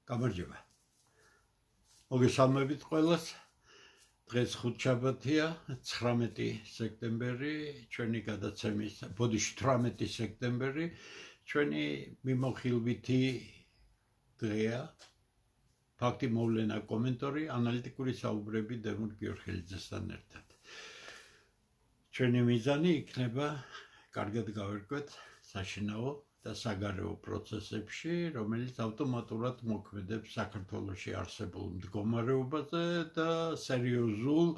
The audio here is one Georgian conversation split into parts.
გამარჯობა. მოგესალმებით ყველას. დღეს ხუთშაბათია, 19 სექტემბერი, ჩვენი გადაცემის, ბოდიში 18 სექტემბერი, ჩვენი მიმოხილვითი დღეა. ფაქტი მოვლენა კომენტარი, ანალიტიკური საუბრები დემურ გიორხელიძესთან ერთად. ჩვენი მიზანი იქნება კარგად გავერკვეთ საშინაო და საგარეო პროცესებში, რომელიც ავტომატურად მოქმედებს საქართველოში არსებულ მდგომარეობაზე და სერიოზულ,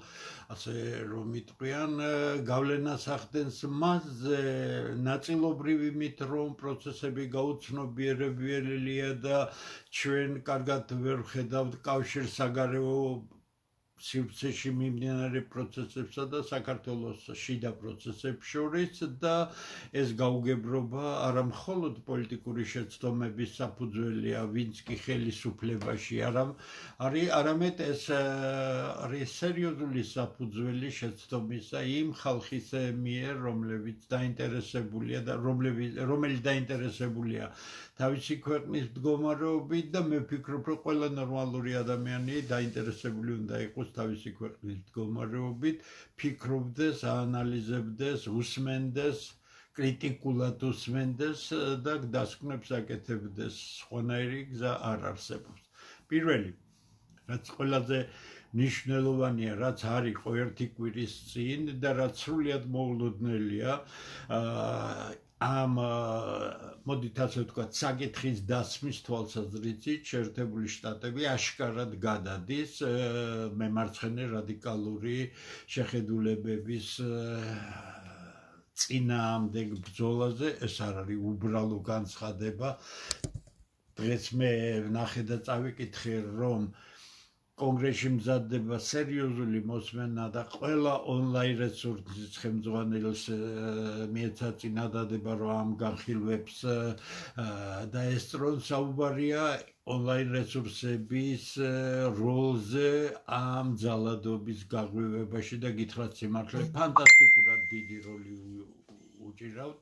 ასე რომ იტყვიან, გავლენას ახდენს მასზე, ნაწილობრივ იმით, რომ პროცესები გაუცნობიერებელია და ჩვენ კარგად ვერ ვხედავთ კავშირს საგარეო სივრცეში მიმდინარე პროცესებსა და საქართველოს შიდა პროცესებს შორის და ეს გაუგებრობა არა მხოლოდ პოლიტიკური შეცდომების საფუძველია, ვინც კი ხელისუფლებაში არამედ ეს არის სერიოზული საფუძველი შეცდომისა იმ ხალხის მიერ, რომელიც დაინტერესებულია და რომელიც დაინტერესებულია თავისი ქვეყნის მდგომარეობით და მე ვფიქრობ, რომ ყველა ნორმალური ადამიანი დაინტერესებული უნდა იყოს თავისი ქვეყნის მდგომარეობით, ფიქრობდეს, აანალიზებდეს, უსმენდეს, კრიტიკულად უსმენდეს და დასკვნებს აკეთებდეს. სხვანაირი გზა არ არსებობს. პირველი, რაც ყველაზე მნიშვნელოვანია, რაც არ იყო ერთი კვირის წინ და რაც სრულიად მოულოდნელია, ამ მოდით ასე ვთქვათ, საკითხის დასმის თვალსაზრისით შეერთებული შტატები აშკარად გადადის მემარცხენე რადიკალური შეხედულებების წინააღმდეგ ბრძოლაზე. ეს არ არის უბრალო განცხადება. დღეს მე ვნახე და წავიკითხე, რომ კონგრესში მზადდება სერიოზული მოსმენა და ყველა ონლაინ რესურსის ხელმძღვანელს მიეცა წინადადება, რომ ამ განხილვებს დაესწრონ. საუბარია ონლაინ რესურსების როლზე ამ ძალადობის გაღვივებაში და გითხრათ სიმართლე, ფანტასტიკურად დიდი როლი უჭირავთ.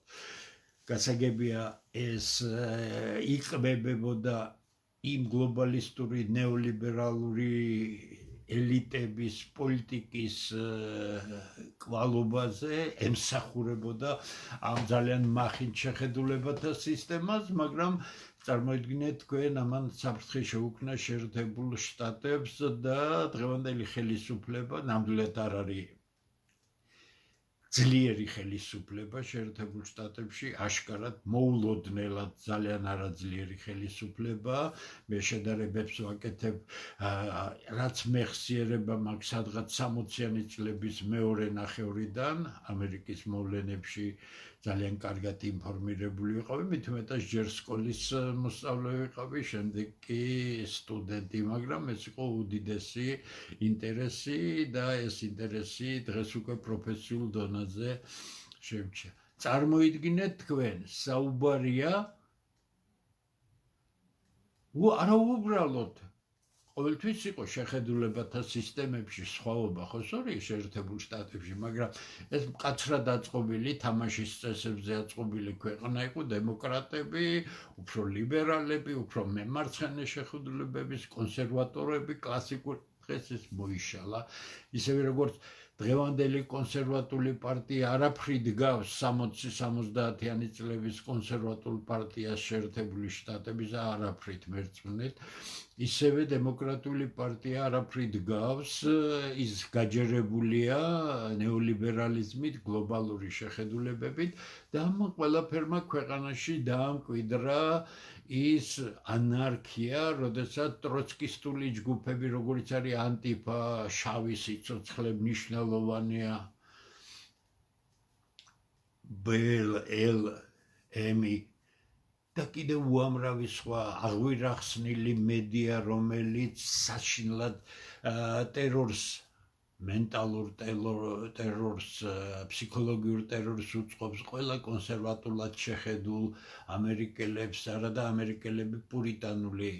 გასაგებია ეს იკვებებოდა იმ გლობალისტური ნეოლიბერალური ელიტების პოლიტიკის კვალობაზე, ემსახურებოდა ამ ძალიან მახინჯ შეხედულებათა სისტემას, მაგრამ წარმოიდგინეთ თქვენ ამან საფრთხე შეუქმნა შეერთებულ შტატებს და დღევანდელი ხელისუფლება ნამდვილად არ არის ძლიერი ხელისუფლება შეერთებულ შტატებში, აშკარად მოულოდნელად ძალიან არაძლიერი ხელისუფლება. მე შედარებებს ვაკეთებ, რაც მეხსიერება მაქვს სადღაც 60-იანი წლების მეორე ნახევრიდან, ამერიკის მოვლენებში ძალიან კარგად ინფორმირებული ვიყავი, მით უმეტეს ჯერ სკოლის მოსწავლე ვიყავი, შემდეგ კი სტუდენტი, მაგრამ ეს იყო უდიდესი ინტერესი და ეს ინტერესი დღეს უკვე პროფესიულ დონეზე შევჩა. წარმოიდგინეთ თქვენ, საუბარია არა უბრალოდ ყოველთვის იყო შეხედულებათა სისტემებში სხვაობა, ხო სწორია შეერთებულ შტატებში, მაგრამ ეს მკაცრად აწყობილი თამაშის წესებზე აწყობილი ქვეყანა იყო, დემოკრატები, უფრო ლიბერალები, უფრო მემარცხენე შეხედულებების კონსერვატორები, კლასიკური. დღეს ეს მოიშალა, ისევე როგორც დღევანდელი კონსერვატული პარტია არაფრით გავს 60-70-იანი წლების კონსერვატულ პარტიას შეერთებული შტატების არაფრით მერწმუნეთ, ისევე დემოკრატიული პარტია არაფრით გავს, ის გაჯერებულია ნეოლიბერალიზმით, გლობალური შეხედულებებით და ამ ყველაფერმა ქვეყანაში დაამკვიდრა ის ანარქია, როდესაც ტროცკისტული ჯგუფები, როგორიც არის ანტიფა, შავი სიცოცხლე მნიშვნელოვანია, BLM და კიდევ უამრავი სხვა აღვირახსნილი მედია, რომელიც საშინლად ტერორს, მენტალურ ტერორს, ფსიქოლოგიურ ტერორს უწყობს ყველა კონსერვატულად შეხედულ ამერიკელებს, არა და ამერიკელები პურიტანული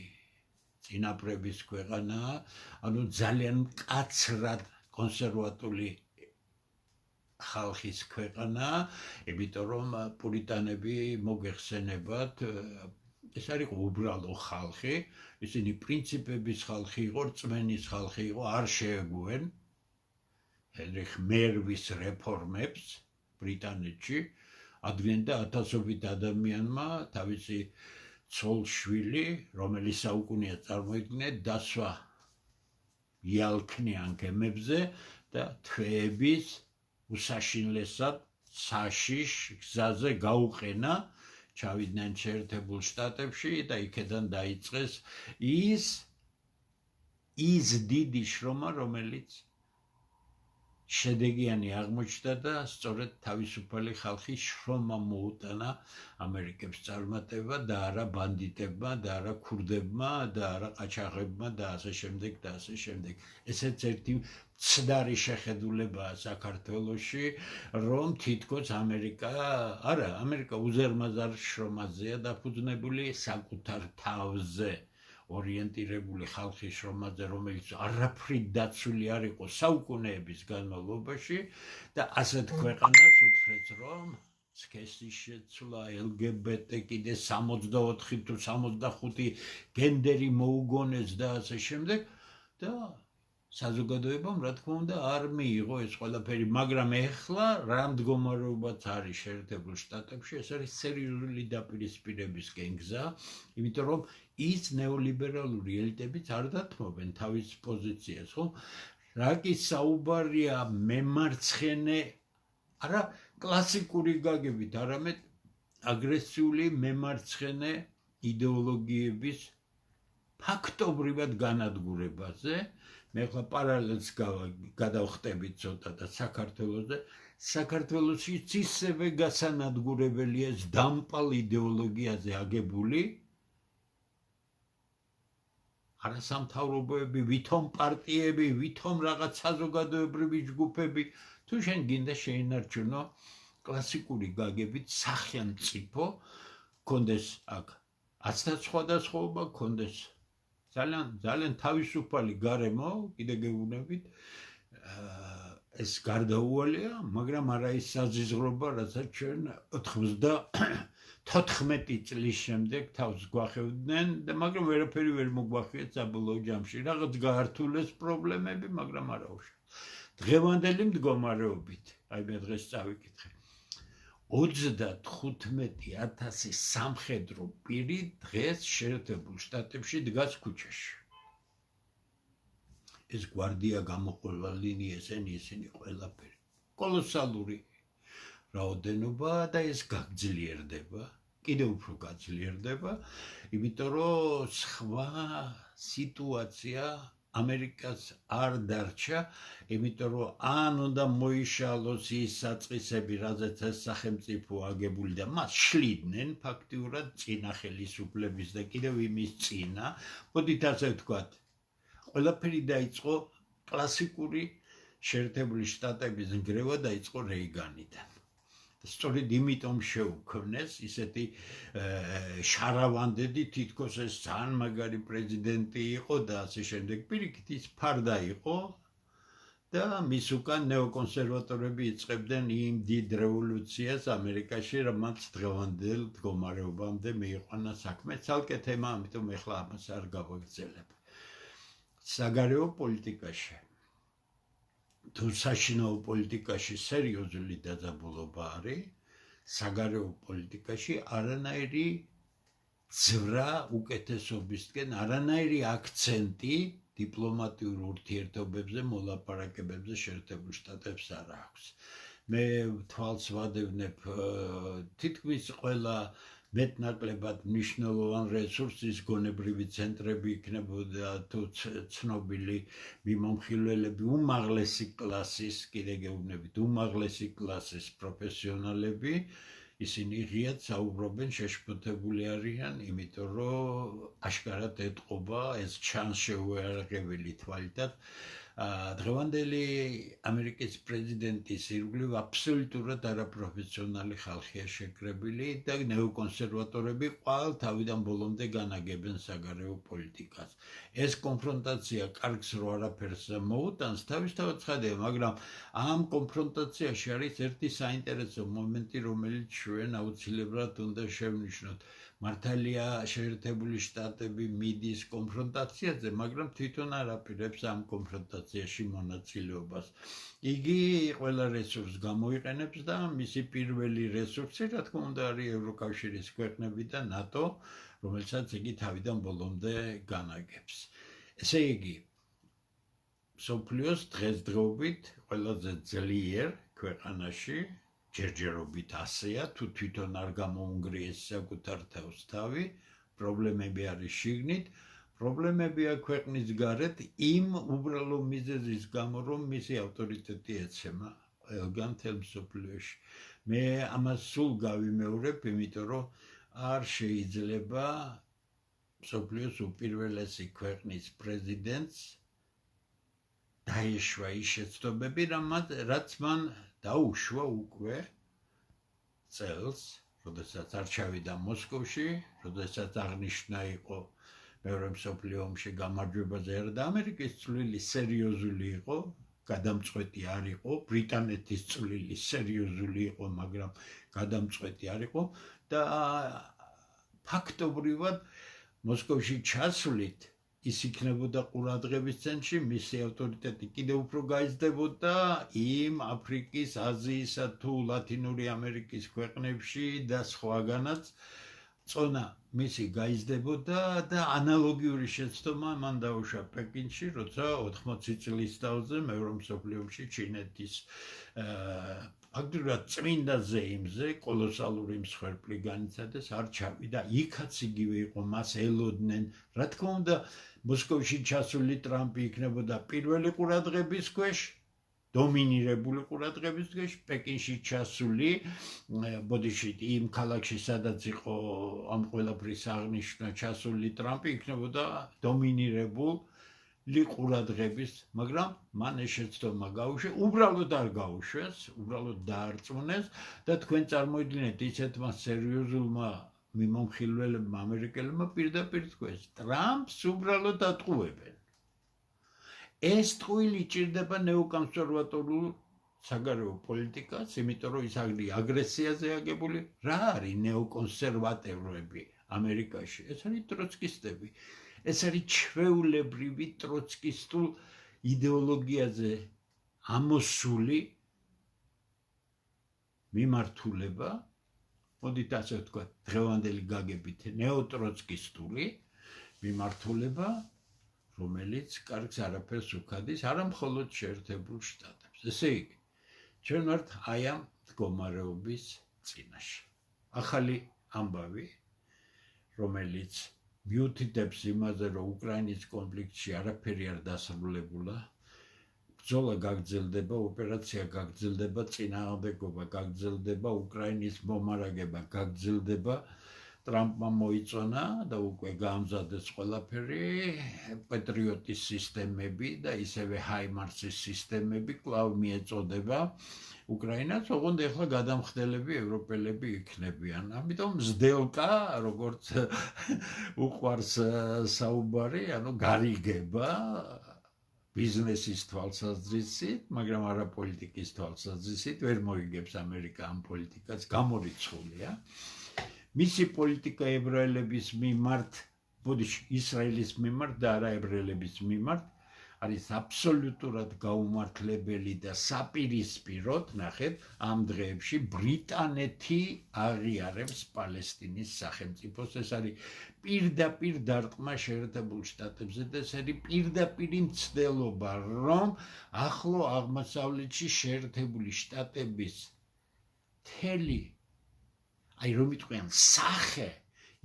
წინაპრების ქვეყანაა, ანუ ძალიან მკაცრად კონსერვატული ხალხის ქვეყანა, იმიტომ რომ პურიტანები მოგეხსენებათ ეს არის უბრალო ხალხი, ისინი პრინციპების ხალხი იყო, რწმენის ხალხი იყო, არ შეეგუენ ჰენრიხ მერვის რეფორმებს ბრიტანეთში, ადგენდა ათასობით ადამიანმა თავისი ცოლ-შვილი, რომელიც საუკუნეა წარმოიდგინეთ, დასვა იალქნიან გემებზე და თვეების უსაშინლესად საშიშ გზაზე გაუყენა, ჩავიდნენ შეერთებულ შტატებში და იქედან დაიწყეს ის დიდი შრომა, რომელიც შედეგიანი აღმოჩნდა და სწორედ თავისუფალი ხალხის შრომა მოუტანა ამერიკებს წარმატება და არა ბანდიტებმა და არა ქურდებმა და არა ყაჩაღებმა და ასე შემდეგ და ასე შემდეგ. ესეც ერთი მცდარი შეხედულებაა საქართველოში, რომ თითქოს ამერიკა უზარმაზარ შრომაზეა დაფუძნებული, საკუთარ თავზე ორიენტირებული ხალხის შრომაზე, რომელიც არაფრით დაცული არ იყო საუკუნეების განმავლობაში და ასეთ ქვეყანას უთხრეს, რომ სქესის შეცვლა, LGBT კიდე 64 თუ 65 გენდერი მოუგონეს და ასე შემდეგ და საზოგადოებამ რა თქმა უნდა არ მიიღო ეს ყველაფერი, მაგრამ ეხლა რა მდგომარეობაც არის შეერთებულ შტატებში, ეს არის სერიოზული დაპირისპირებისკენ გზა, იმიტომ რომ ის ნეოლიბერალური ელიტებიც არ დათმობენ თავის პოზიციას, ხო? რა კი საუბარია მემარცხენე, არა კლასიკური გაგებით, არამედ აგრესიული მემარცხენე იდეოლოგიების ფაქტობრივად განადგურებაზე. მე ახლა პარალელს გადავხტები ცოტა და საქართველოზე. საქართველოშიც ისევე გასანადგურებელია ეს დამპალ იდეოლოგიაზე აგებული არასამთავრობოები, ვითომ პარტიები, ვითომ რაღაც საზოგადოებრივი ჯგუფები, თუ შენ გინდა შეინარჩუნო კლასიკური გაგებით სახელმწიფო, გქონდეს აქ აცდაც სხვადასხვაობა, გქონდეს ძალიან თავისუფალი გარემო, კიდე გეუბნებით, ეს გარდაუვალია, მაგრამ არა ის საზიზღრობა, რასაც ჩვენ 94 წლის შემდეგ თავს გვახევდნენ და მაგრამ ვერაფერი ვერ მოგვახიეთ საბოლოო ჯამში. რაღაც გაართულეს პრობლემები, მაგრამ არა უშავს. დღევანდელი მდგომარეობით, აი მე დღეს წავიკითხე. 35,000 სამხედრო პირი დღეს შეერთებულ შტატებში დგას ქუჩაში. ეს გვარდია გამოყოლა ლინია ისინი ყველაფერი. კოლოსალური რაოდენობა და ეს გაგძლიერდება, კიდევ უფრო გაგძლიერდება, იმიტომ რომ სხვა სიტუაცია ამერიკას არ დარჩა, იმიტომ რომ ან უნდა მოიშალოს ის საწყისები, რაზეც ეს სახელმწიფო აგებული და მას შლიდნენ ფაქტიურად წინა ხელისუფლების და კიდევ იმის წინა, მოდით ასე ვთქვათ, ყველაფერი დაიწყო კლასიკური შეერთებული შტატების ნგრევა დაიწყო რეიგანიდან. სწორედ იმიტომ შეუქმნეს ისეთი შარავანდედი, თითქოს ეს ძალიან მაგარი პრეზიდენტი იყო და ასე შემდეგ. პირიქით ის ფარდა იყო და მის უკან ნეოკონსერვატორები იწყებდნენ იმ დიდ რევოლუციას ამერიკაში, რომელიც დღევანდელ მდგომარეობამდე მიიყვანა საქმე. ცალკე თემა, ამიტომ ეხლა ამას არ გავაგრძელებ. საგარეო პოლიტიკაში თუ საშინაო პოლიტიკაში სერიოზული დაძაბულობა არის, საგარეო პოლიტიკაში არანაირი ძვრა უკეთესობისკენ, არანაირი აქცენტი დიპლომატიურ ურთიერთობებზე, მოლაპარაკებებზე შეერთებულ შტატებს არ აქვს. მე თვალს ვადევნებ თითქმის ყველა მეტნაკლებად მნიშვნელოვან რესურსის გონებრივი ცენტრები იქნებოდა თუ ცნობილი მიმომხილველები, უმაღლესი კლასის, კიდე გეუბნებით, უმაღლესი კლასის პროფესიონალები, ისინი ღიად საუბრობენ, შეშფოთებული არიან, იმიტომ რომ აშკარად ეტყობა ეს ჩანს შეუარაღებელი თვალითაც. დღევანდელი ამერიკის პრეზიდენტის ირგვლივ აბსოლუტურად არაპროფესიონალი ხალხია შეკრებილი და ნეოკონსერვატორები ყვალ თავიდან ბოლომდე განაგებენ საგარეო პოლიტიკას. ეს კონფრონტაცია კარგს რო არაფერს მოუტანს, თავისთავად ცხადია, მაგრამ ამ კონფრონტაციაში არის ერთი საინტერესო მომენტი, რომელიც ჩვენ აუცილებლად უნდა შევნიშნოთ. მართალია შეერთებული შტატები მიდის კონფრონტაციაზე, მაგრამ თვითონ არ აპირებს ამ კონფრონტაციაში მონაწილეობას. იგი ყველა რესურსს გამოიყენებს და მისი პირველი რესურსი, რა თქმა უნდა, არის ევროკავშირის ქვეყნები და ნატო, რომელსაც იგი თავიდან ბოლომდე განაგებს. ესე იგი, მსოფლიოს დღესდღეობით ყველაზე ძლიერ ქვეყანაში ჯერჯერობით ასეა, თუ თვითონ არ გამოუნგრიეს საკუთარ თავს თავი, პრობლემები არის შიგნით, პრობლემებია ქვეყნის გარეთ იმ უბრალო მიზეზის გამო, რომ მისი ავტორიტეტი ეცემა ყველგან მთელ მსოფლიოში. მე ამას სულ გავიმეორებ, იმიტომ რომ არ შეიძლება მსოფლიოს უპირველესი ქვეყნის პრეზიდენტს დაეშვა ის შეცდომები, რაც მან დაუშვა უკვე წელს, როდესაც არ ჩავიდა მოსკოვში, როდესაც აღნიშნა იყო მეორე მსოფლიო ომში გამარჯვებაზე და ამერიკის წვლილი სერიოზული იყო, გადამწყვეტი არ იყო, ბრიტანეთის წვლილი სერიოზული იყო, მაგრამ გადამწყვეტი არ იყო და ფაქტობრივად მოსკოვში ჩასვლით ის იქნებოდა ყურადღების ცენტრში, მისი ავტორიტეტი კიდევ უფრო გაიზრდებოდა იმ აფრიკის, აზიისა თუ ლათინური ამერიკის ქვეყნებში და სხვაგანაც წონა მისი გაიზრდებოდა და ანალოგიური შეცდომა მან დაუშვა პეკინში, როცა 80 წლის თავზე მეორე მსოფლიო ომში ჩინეთის ფაქტობრივად წმინდა ზეიმზე კოლოსალური მსხვერპლი განიცადეს, არ ჩავიდა, იქაც იგივე იყო, მას ელოდნენ, რა თქმა უნდა, მოსკოვში ჩასული ტრამპი იქნებოდა პირველი ყურადღების ქვეშ, დომინირებული ყურადღების ქვეშ, პეკინში ჩასული, ბოდიში იმ ქალაქში, სადაც იყო ამ ყველაფრის აღნიშვნა ჩასული ტრამპი, იქნებოდა დომინირებული ყურადღების, მაგრამ მან ეს შეცდომა გაუშვა, უბრალოდ არ გაუშვეს, უბრალოდ დაარწმუნეს და თქვენ წარმოიდგინეთ ისეთმა სერიოზულმა მიმომხილველებმა ამერიკელებმა პირდაპირ თქვეს, ტრამპს უბრალოდ ატყუებენ. ეს ტყუილი ჭირდება ნეოკონსერვატორულ საგარეო პოლიტიკას, იმიტომ რომ ის აგრესიაზე აგებული, რა არის ნეოკონსერვატორები ამერიკაში? ეს არის ტროცკისტები. ეს არის ჩვეულებრივი ტროცკისტულ იდეოლოგიაზე ამოსული მიმართულება, მოდით ასე ვთქვათ, დღევანდელი გაგებით ნეოტროცკისტული მიმართულება, რომელიც კარგს არაფერს უქადის, არა მხოლოდ შეერთებულ შტატებს. ესე იგი, ჩვენ ვართ აი ამ მდგომარეობის წინაშე. ახალი ამბავი, რომელიც მიუთითებს იმაზე, რომ უკრაინის კონფლიქტში არაფერი არ დასრულებულა, ბრძოლა გაგრძელდება, ოპერაცია გაგრძელდება, წინააღმდეგობა გაგრძელდება, უკრაინის მომარაგება გაგრძელდება, ტრამპმა მოიწონა და უკვე გაამზადეს ყველაფერი, პატრიოტის სისტემები და ისევე ჰაიმარსის სისტემები კვლავ მიეწოდება უკრაინას, ოღონდ ახლა გადამხდელები ევროპელები იქნებიან. ამიტომ მზდელკა, როგორც უყვარს საუბარი, ანუ გარიგება ბიზნესის თვალსაზრისით, მაგრამ არა პოლიტიკის თვალსაზრისით, ვერ მოიგებს ამერიკა ამ პოლიტიკას, გამორიცხულია. მისი პოლიტიკა ებრაელების მიმართ, ბოდიში, ისრაელის მიმართ და არა ებრაელების მიმართ, არის აბსოლუტურად გაუმართლებელი და საპირისპიროდ, ნახეთ, ამ დღეებში ბრიტანეთი აღიარებს პალესტინის სახელმწიფოს, ეს არის პირდაპირ დარტყმა შეერთებულ შტატებზე და ეს არის პირდაპირი მცდელობა, რომ ახლო აღმოსავლეთში შეერთებული შტატების მთელი, აი რომ ვიტყვიან, სახე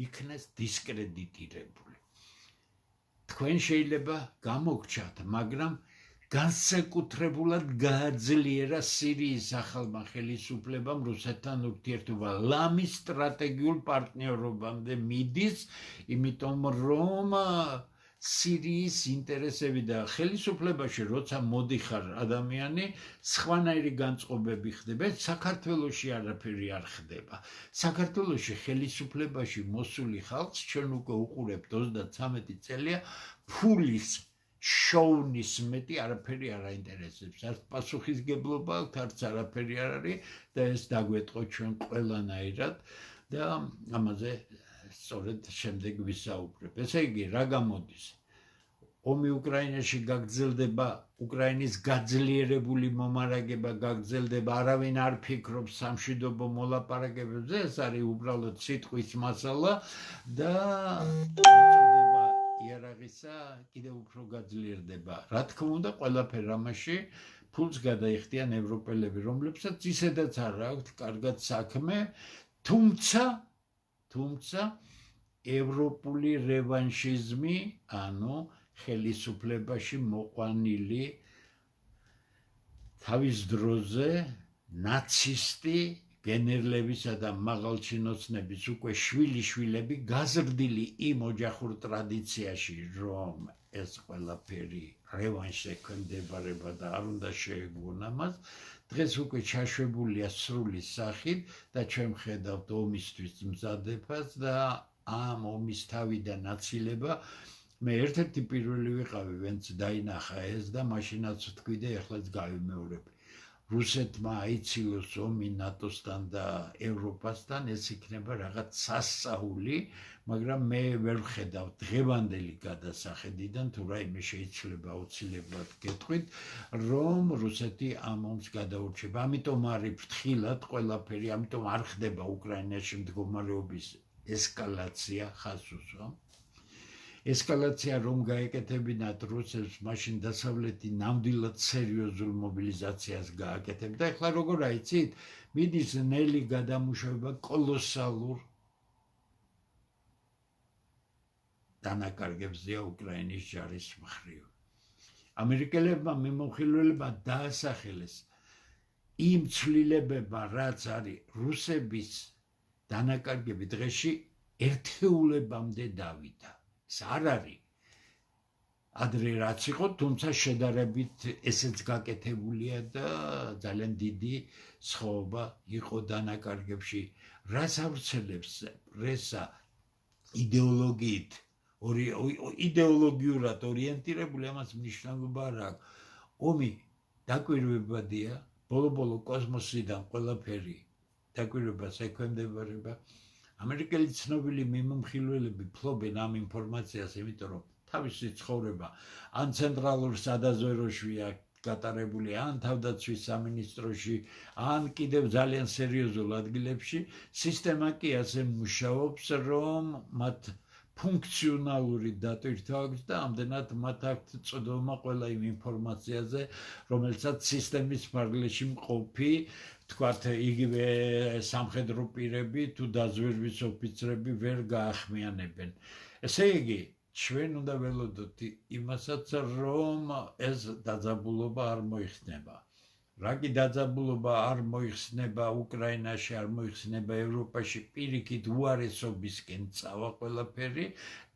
იქნეს დისკრედიტირებული. თქვენ შეიძლება გამოგჩათ, მაგრამ განსაკუთრებულად გააძლიერა სირიის ახალმა ხელისუფლებამ რუსეთთან ურთიერთობა ლამის სტრატეგიულ პარტნიორობამდე მიდის, იმიტომ რომ სირიის ინტერესები და ხელისუფლებაში როცა მოდიხარ ადამიანი, სხვანაირი განწყობები ხდება, საქართველოში არაფერი არ ხდება. საქართველოში ხელისუფლებაში მოსული ხალხს ჩვენ უკვე უყურებთ 33 წელია ფულის შოუნის მეტი არაფერი არ აინტერესებს. არც პასუხისგებლობა აქვს, არც არაფერი არ არის და ეს დაგვეტყო ჩვენ ყველანაირად და ამაზე სწორედ შემდეგ ვისაუბრებ. ესე იგი, რა გამოდის? ომი უკრაინაში გაგრძელდება, უკრაინის გაძლიერებული მომარაგება გაგრძელდება, არავინ არ ფიქრობს სამშვიდობო მოლაპარაკებებზე, ეს არის უბრალოდ სიტყვის მასალა და წოდება იარაღისა კიდევ უფრო გაძლიერდება. რა თქმა უნდა, ყველაფერ ამაში ფულს გადაიხდიან ევროპელები, რომლებსაც ისედაც არ აქვთ კარგად საქმე, თუმცა ევროპული რევანშიზმი, ანუ ხელისუფლებაში მოყვანილი თავის დროზე ნაცისტი გენერლებისა და მაღალჩინოსნების უკვე შვილიშვილები გაზრდილი იმ ოჯახურ ტრადიციაში, რომ ეს ყველაფერი რევანშს ექვემდებარება და არ უნდა შეეგუონ ამას, დღეს უკვე ჩაშვებულია სრული სახით და ჩვენ ვხედავთ ომისთვის მზადებას და ამ ომის თავიდან აცილება. მე ერთ-ერთი პირველი ვიყავი, ვინც დაინახა ეს და მაშინაც ვთქვი და ეხლაც გავიმეორებ. რუსეთმა აიციოს ომი ნატოსთან და ევროპასთან, ეს იქნება რაღაც სასწაული, მაგრამ მე ვერ ვხედავ დღევანდელი გადასახედიდან, თუ რაიმე შეიძლება აუცილებლად გეტყვით, რომ რუსეთი ამ ომს გადაურჩება. ამიტომ არის ფრთხილად ყველაფერი, ამიტომ არ ხდება უკრაინაში მდგომარეობის ესკალაცია, ხაზს უსვამ. ესკალაცია რომ გაეკეთებინათ რუსებს, მაშინ დასავლეთი ნამდვილად სერიოზულ მობილიზაციას გააკეთებდა. ეხლა როგორ აიცით, მიდის ნელი გადამუშავება კოლოსალურ დანაკარგებზეა უკრაინის ჯარის მხრივ. ამერიკელებმა მიმოხილველება დაასახელეს იმ ცვლილებებმა, რაც არის რუსების დანაკარგები დღეში ერთეულებამდე დავიდა. ეს არ არის ადრე რაც იყო, თუმცა შედარებით ესეც გაკეთებულია და ძალიან დიდი სხვაობა იყო დანაკარგებში. რას ავრცელებს პრესა იდეოლოგიით, იდეოლოგიურად ორიენტირებული, ამას მნიშვნელობა არ აქვს. ომი დაკვირვებადია, ბოლო-ბოლო კოსმოსიდან ყველაფერი დაკვირვებას ექვემდებარება. ამერიკელი ცნობილი მიმოხილველები ფლობენ ამ ინფორმაციას, იმიტომ რომ თავისი ცხოვრება ან ცენტრალურ სადაზვეროშია გატარებული, ან თავდაცვის სამინისტროში, ან კიდევ ძალიან სერიოზულ ადგილებში, სისტემა კი ასე მუშაობს, რომ მათ ფუნქციონალური დატვირთვა აქვს და ამდენად მათ აქვთ წოდომა ყველა იმ ინფორმაციაზე, რომელსაც სისტემის ფარგლებში მყოფი, თქვათ, იგივე სამხედრო პირები თუ დაზვერვის ოფიცრები ვერ გაახმიანებენ. ესე იგი, ჩვენ უნდა ველოდოთ იმასაც, რომ ეს დაძაბულობა არ მოიხსნება. რა კი დაძაბულობა არ მოიხსნება უკრაინაში, არ მოიხსნება ევროპაში, პირიქით უარესობისკენ წავა ყველაფერი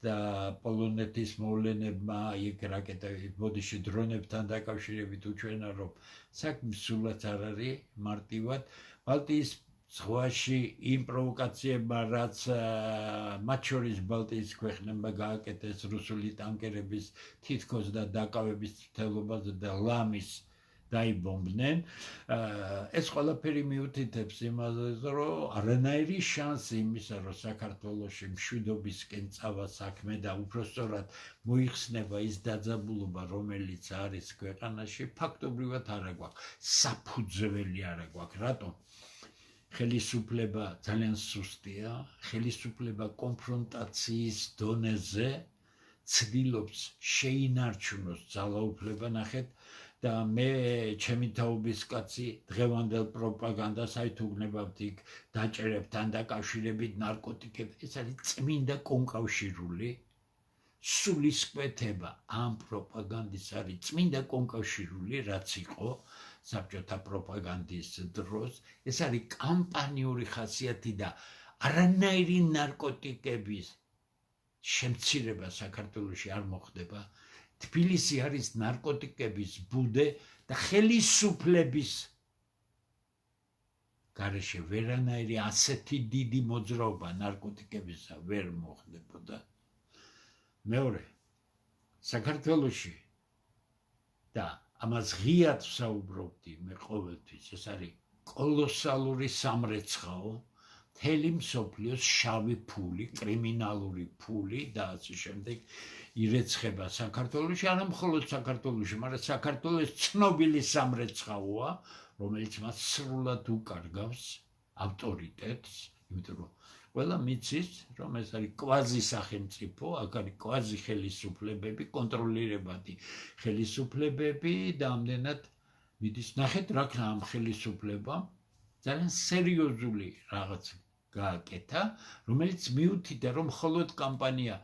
და პოლონეთის მოვლენებმა, იქ რაკეტების ბოდიში დრონებთან დაკავშირებით უჩვენა, რომ საქმე სულაც არ არის მარტივად. ბალტიის ზღვაში იმ პროვოკაციებმა, რაც მათ შორის ბალტიის ქვეყნებმა გააკეთეს რუსული ტანკერების თითქოს და დაკავების მცდელობაზე და ლამის დაიბომბდნენ, ეს ყველაფერი მიუთითებს იმაზე, რომ არანაირი შანსი იმისა, რომ საქართველოში მშვიდობისკენ წავა საქმე და უпростоრად მოიხსნება ის დაძაბულობა, რომელიც არის ქვეყანაში, ფაქტობრივად არ აგვაქვს, საფუძველი არ აგვაქვს. რატომ? ხელისუფლება ძალიან სუსტია, ხელისუფლება კონფრონტაციის დონეზე ცდილობს შეინარჩუნოს ძალაუფლება, ნახეთ, და მე ჩემი თაობის კაცი დღევანდელ პროპაგანდას აითუგნებავთ იქ დაჭერებთან დაკავშირებით ნარკოტიკები, ეს არის წმინდა კონკავშირული სულისკვეთება ამ პროპაგანდის არის წმინდა კონკავშირული, რაც იყო საბჭოთა პროპაგანდის დროს, ეს არის კამპანიური ხასიათი და არანაირი ნარკოტიკების შემცირება საქართველოში არ მოხდება. თბილისი არის ნარკოტიკების ბუდე და ხელისუფლების გარეშე ვერანაირი ასეთი დიდი მოძრაობა ნარკოტიკებისა ვერ მოხდებოდა. მეორე, საქართველოში და ამას ღიად ვსაუბრობდი მე ყოველთვის, ეს არის კოლოსალური სამრეცხაო მთელი მსოფლიოს შავი ფული, კრიმინალური ფული და ასე შემდეგ ირეცხება საქართველოში, არა მხოლოდ საქართველოში, მაგრამ საქართველოს ცნობილი სამრეცხაოა, რომელიც მას სრულად უკარგავს ავტორიტეტს, იმიტომ რომ ყველა მიცის, რომ ეს არის კვაზი სახელმწიფო, აქ არის კვაზი ხელისუფლებები, კონტროლირებადი ხელისუფლებები და ამდენად მიდის. ნახეთ რა ქნა ამ ხელისუფლებამ ძალიან სერიოზული რაღაც გააკეთა, რომელიც მიუთითა, რომ მხოლოდ კამპანია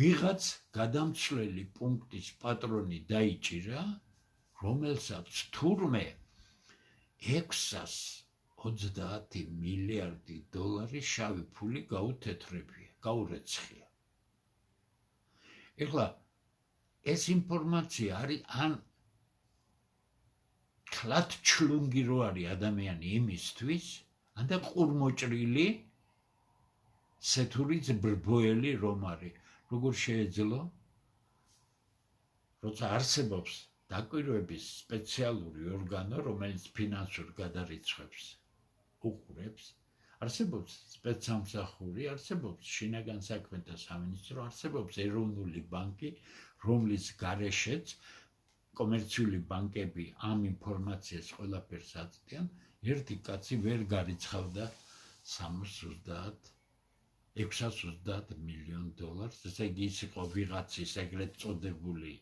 ვიღაც გადამცვლელი პუნქტის პატრონი დაიჭირა, რომელსაც თურმე 630 მილიარდი დოლარი შავი ფული გაურეცხია. ეხლა ეს ინფორმაცია არის ან თლად ჩლუნგი რო არის ადამიანი იმისთვის, ან და ყურმოჭრილი სეთურიც ბრბოელი რომ არის. როგორ შეეძლო? როცა არსებობს დაკვირვების სპეციალური ორგანო, რომელიც ფინანსურ გადარიცხვებს უყურებს, არსებობს სპეცსამსახური, არსებობს შინაგან საქმეთა სამინისტრო, არსებობს ეროვნული ბანკი, რომლის გარეშეც კომერციული ბანკები ამ ინფორმაციას ყველაფერს აწვდიან, ერთი კაცი ვერ გარიცხავდა 630 მილიონ დოლარს, ესე იგი ის იყო ვიღაცის ეგრეთ წოდებული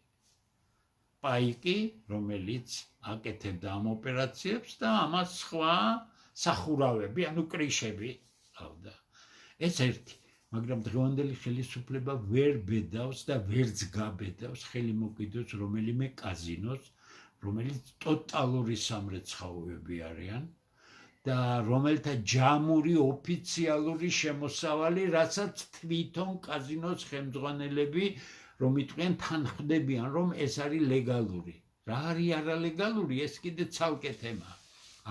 პაიკი, რომელიც აკეთებდა ამ ოპერაციებს და ამას სხვა სახურავები, ანუ კრიშები ყავდა. ეს ერთი, მაგრამ დღევანდელი ხელისუფლება ვერ ბედავს და ვერც გაბედავს ხელი მოკიდოს რომელიმე კაზინოს, რომელიც ტოტალური სამრეცხაოები არიან და რომელთა ჯამური ოფიციალური შემოსავალი, რასაც თვითონ კაზინოს ხელმძღვანელები რომ იტყვიან თანხმდებიან, რომ ეს არის ლეგალური. რა არის არალეგალური, ეს კიდე ცალკე თემა.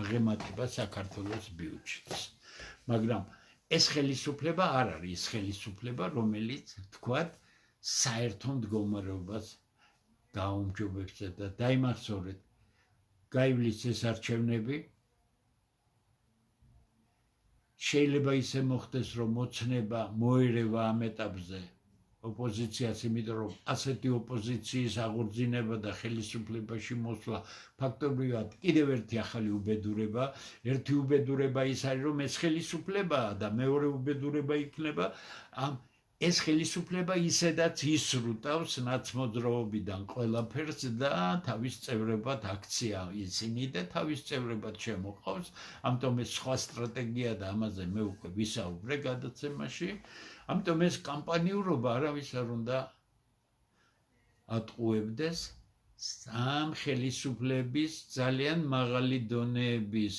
აღემატება საქართველოს ბიუჯეტს. მაგრამ ეს ხელისუფლება არ არის ის ხელისუფლება, რომელიც თქვათ საერთო მდგომარეობას გააუმჯობებს და დაიმახსოვრეთ, გაივლის ეს არჩევნები, შეიძლება ისე მოხდეს, რომ მოცნება მოერევა ამ ეტაპზე ოპოზიციას, იმიტომ რომ ასეთი ოპოზიციის აღორძინება და ხელისუფლებაში მოსვლა ფაქტობრივად კიდევ ერთი ახალი უბედურება. ერთი უბედურება ის არის, რომ ეს ხელისუფლებაა და მეორე უბედურება იქნება ეს ხელისუფლება ისედაც ისრუტავს ნაცმოძრაობიდან ყველაფერს და თავის წევრებად აქცია ისინი და თავის წევრებად შემოყავს, ამიტომ ეს სხვა სტრატეგია და ამაზე მე უკვე ვისაუბრე გადაცემაში. ამიტომ ეს კამპანიურობა არავის არ უნდა ატყუებდეს ამ ხელისუფლების ძალიან მაღალი დონეების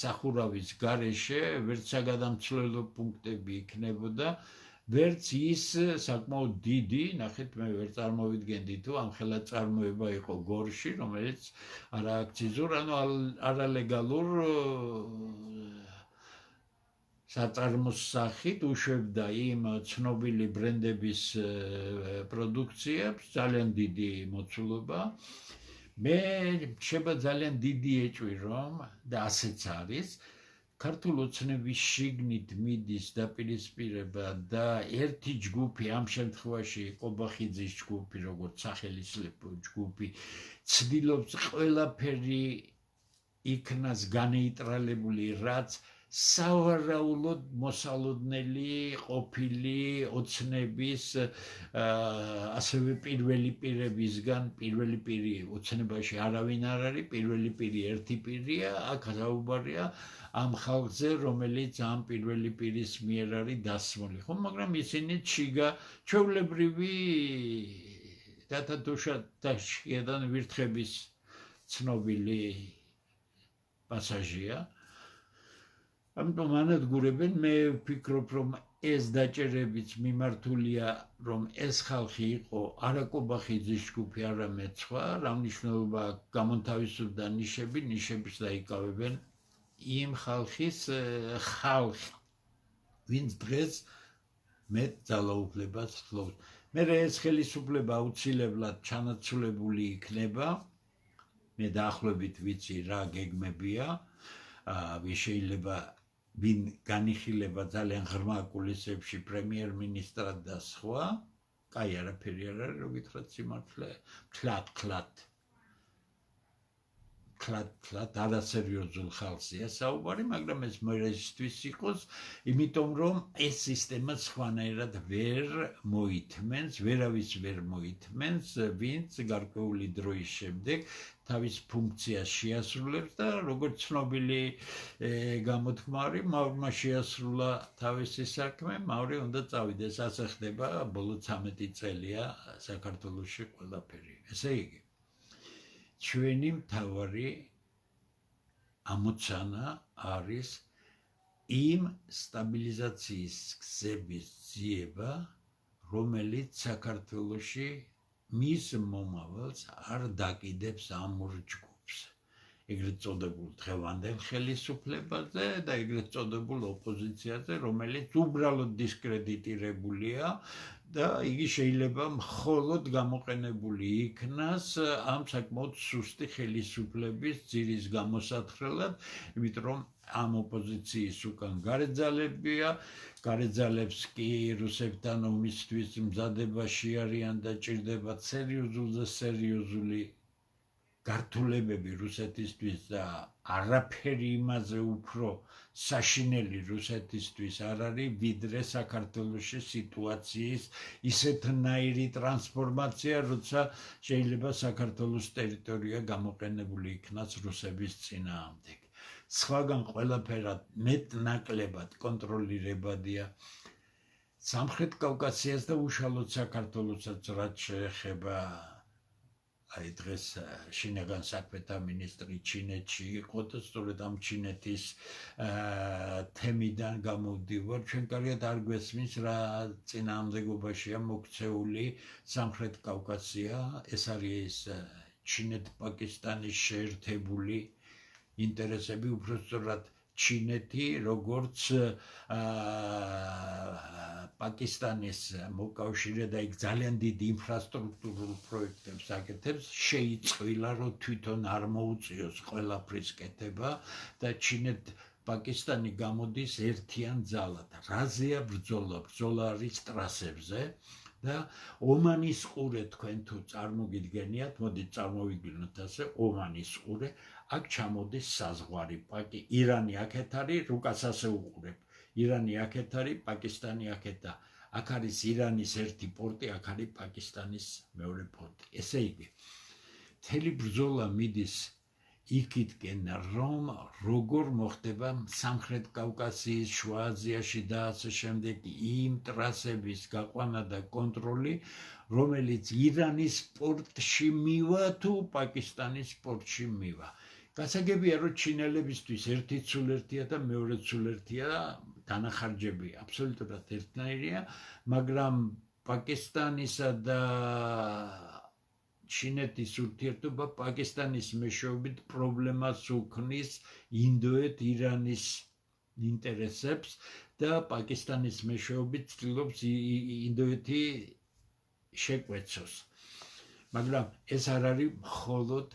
სახურავის გარეშე, ვერც საგადამცვლელო პუნქტები იქნებოდა, ვერც ის საკმაოდ დიდი, ნახეთ, მე ვერ წარმოვიდგენდი თუ ამ ხელაწარმოება იყო გორში, რომელიც არააქციზურ, ანუ არალეგალურ საწარმოს სახით უშვებდა იმ ცნობილი ბრენდების პროდუქციებს, ძალიან დიდი მოცულობა. მე შეება ძალიან დიდი ეჭვი რომ და ასეც არის, ქართულ ოცნების შიგნით მიდის დაპირისპირება და ერთი ჯგუფი, ამ შემთხვევაში ყობახიძის ჯგუფი, როგორც სახელისლებო ჯგუფი, ცდილობს ყველაფერი იქნას განეიტრალებული, რაც სავარაუდოდ მოსალოდნელი ყოფილი ოცნების ასევე პირველი პირებისგან, პირველი პირი ოცნებაში არავინ არ არის, პირველი პირი ერთი პირია, აქ საუბარია ამ ხალხზე, რომელიც ამ პირველი პირის მიერ არის დასმული, ხო, მაგრამ ისინი ჩვეულებრივი დათათუშადან ვირთხების ცნობილი პასაჟია. ამიტომ ანადგურებენ, მე ვფიქრობ, რომ ეს დაჭერებიც მიმართულია, რომ ეს ხალხი იყო არა ყობახიძის ჯგუფი, არამედ სხვა, რა მნიშვნელობა გამონთავისუფლდა ნიშების დაიკავებენ იმ ხალხის ხალხი, ვინც დღეს მეტ ძალაუფლებას ფლობს. მე ეს ხელისუფლება აუცილებლად ჩანაცვლებული იქნება, მე დაახლოებით ვიცი რა გეგმებია, შეიძლება ვინ განიხილება ძალიან ღრმა კულისებში პრემიერ-მინისტრად და სხვა, კაი არაფერი არ არის, რო გითხრათ სიმართლე, თლათ არასერიოზულ ხალხია საუბარი, მაგრამ ეს მერესთვის იყოს, იმიტომ რომ ეს სისტემა სხვანაირად ვერ მოითმენს, ვერავის ვერ მოითმენს, ვინც გარკვეული დროის შემდეგ თავის ფუნქციას შეასრულებს და როგორც ცნობილი გამოთქმა არის, მავრმა შეასრულა თავისი საქმე, მავრი უნდა წავიდეს, ასე ხდება ბოლო 13 წელია საქართველოში ყველაფერი. ესე იგი, ჩვენი მთავარი ამოცანა არის იმ სტაბილიზაციის გზების ძიება, რომელიც საქართველოში მის მომავალს არ დაკიდებს ამურ ჯგუფს. ეგრეთ წოდებულ დღევანდელ ხელისუფლებაზე და ეგრეთ წოდებულ ოპოზიციაზე, რომელიც უბრალოდ დისკრედიტირებულია და იგი შეიძლება მხოლოდ გამოყენებული იქნას ამ საკმაოდ სუსტი ხელისუფლების ძირის გამოსათხრელად, იმიტომ რომ ამ ოპოზიციის უკან გარეძალებია, გარეძალებს კი რუსებთან ომისთვის მზადებაში არიან და ჭირდებათ სერიოზული გართულებები რუსეთისთვის და არაფერი იმაზე უფრო საშინელი რუსეთისთვის არ არის, ვიდრე საქართველოში სიტუაციის ისეთნაირი ტრანსფორმაცია, როცა შეიძლება საქართველოს ტერიტორია გამოყენებული იქნას რუსების წინააღმდეგ. სხვაგან ყველაფერად მეტნაკლებად კონტროლირებადია სამხრეთ კავკასიას და უშუალოდ საქართველოსაც, რაც შეეხება აი დღეს შინაგან საქმეთა მინისტრი ჩინეთში იყო და სწორედ ამ ჩინეთის თემიდან გამოვდივარ, ჩვენ კარგად არ გვესმის რა წინააღმდეგობაშია მოქცეული სამხრეთ კავკასია, ეს არის ჩინეთ-პაკისტანის შეერთებული ინტერესები, უბრალოდ ჩინეთი, როგორც პაკისტანის მოკავშირე და იქ ძალიან დიდ ინფრასტრუქტურულ პროექტებს აკეთებს, შეიწყვილა, რომ თვითონ არ მოუწიოს ყველაფრის კეთება და ჩინეთ-პაკისტანი გამოდის ერთიან ძალად. რაზეა ბრძოლა? ბრძოლა არის ტრასებზე და ომანის ყურე თქვენ თუ წარმოგიდგენიათ, მოდით წარმოვიდგინოთ ასე, ომანის ყურე, აქ ჩამოდის საზღვარი, ირანი აქეთ არის, რუკას ასე უყურებ. ირანი აქეთ არის, პაკისტანი აქეთ და აქ არის ირანის ერთი პორტი, აქ არის პაკისტანის მეორე პორტი. ესე იგი, მთელი ბრძოლა მიდის იქითკენ, რომ როგორ მოხდება სამხრეთ კავკასიის, შუა აზიაში და ასე შემდეგ იმ ტრასების გაყვანა და კონტროლი, რომელიც ირანის პორტში მივა თუ პაკისტანის პორტში მივა. გასაგებია, რომ ჩინელებისთვის ერთი ცულერთია და მეორე ცულერთია, განახარჯები აბსოლუტურად ერთნაირია, მაგრამ პაკისტანისა და ჩინეთის ურთიერთობა პაკისტანის მეშვეობით პრობლემას უქმნის ინდოეთ-ირანის ინტერესებს და პაკისტანის მეშვეობით ცდილობს ინდოეთი შეკვეცოს. მაგრამ ეს არ არის მხოლოდ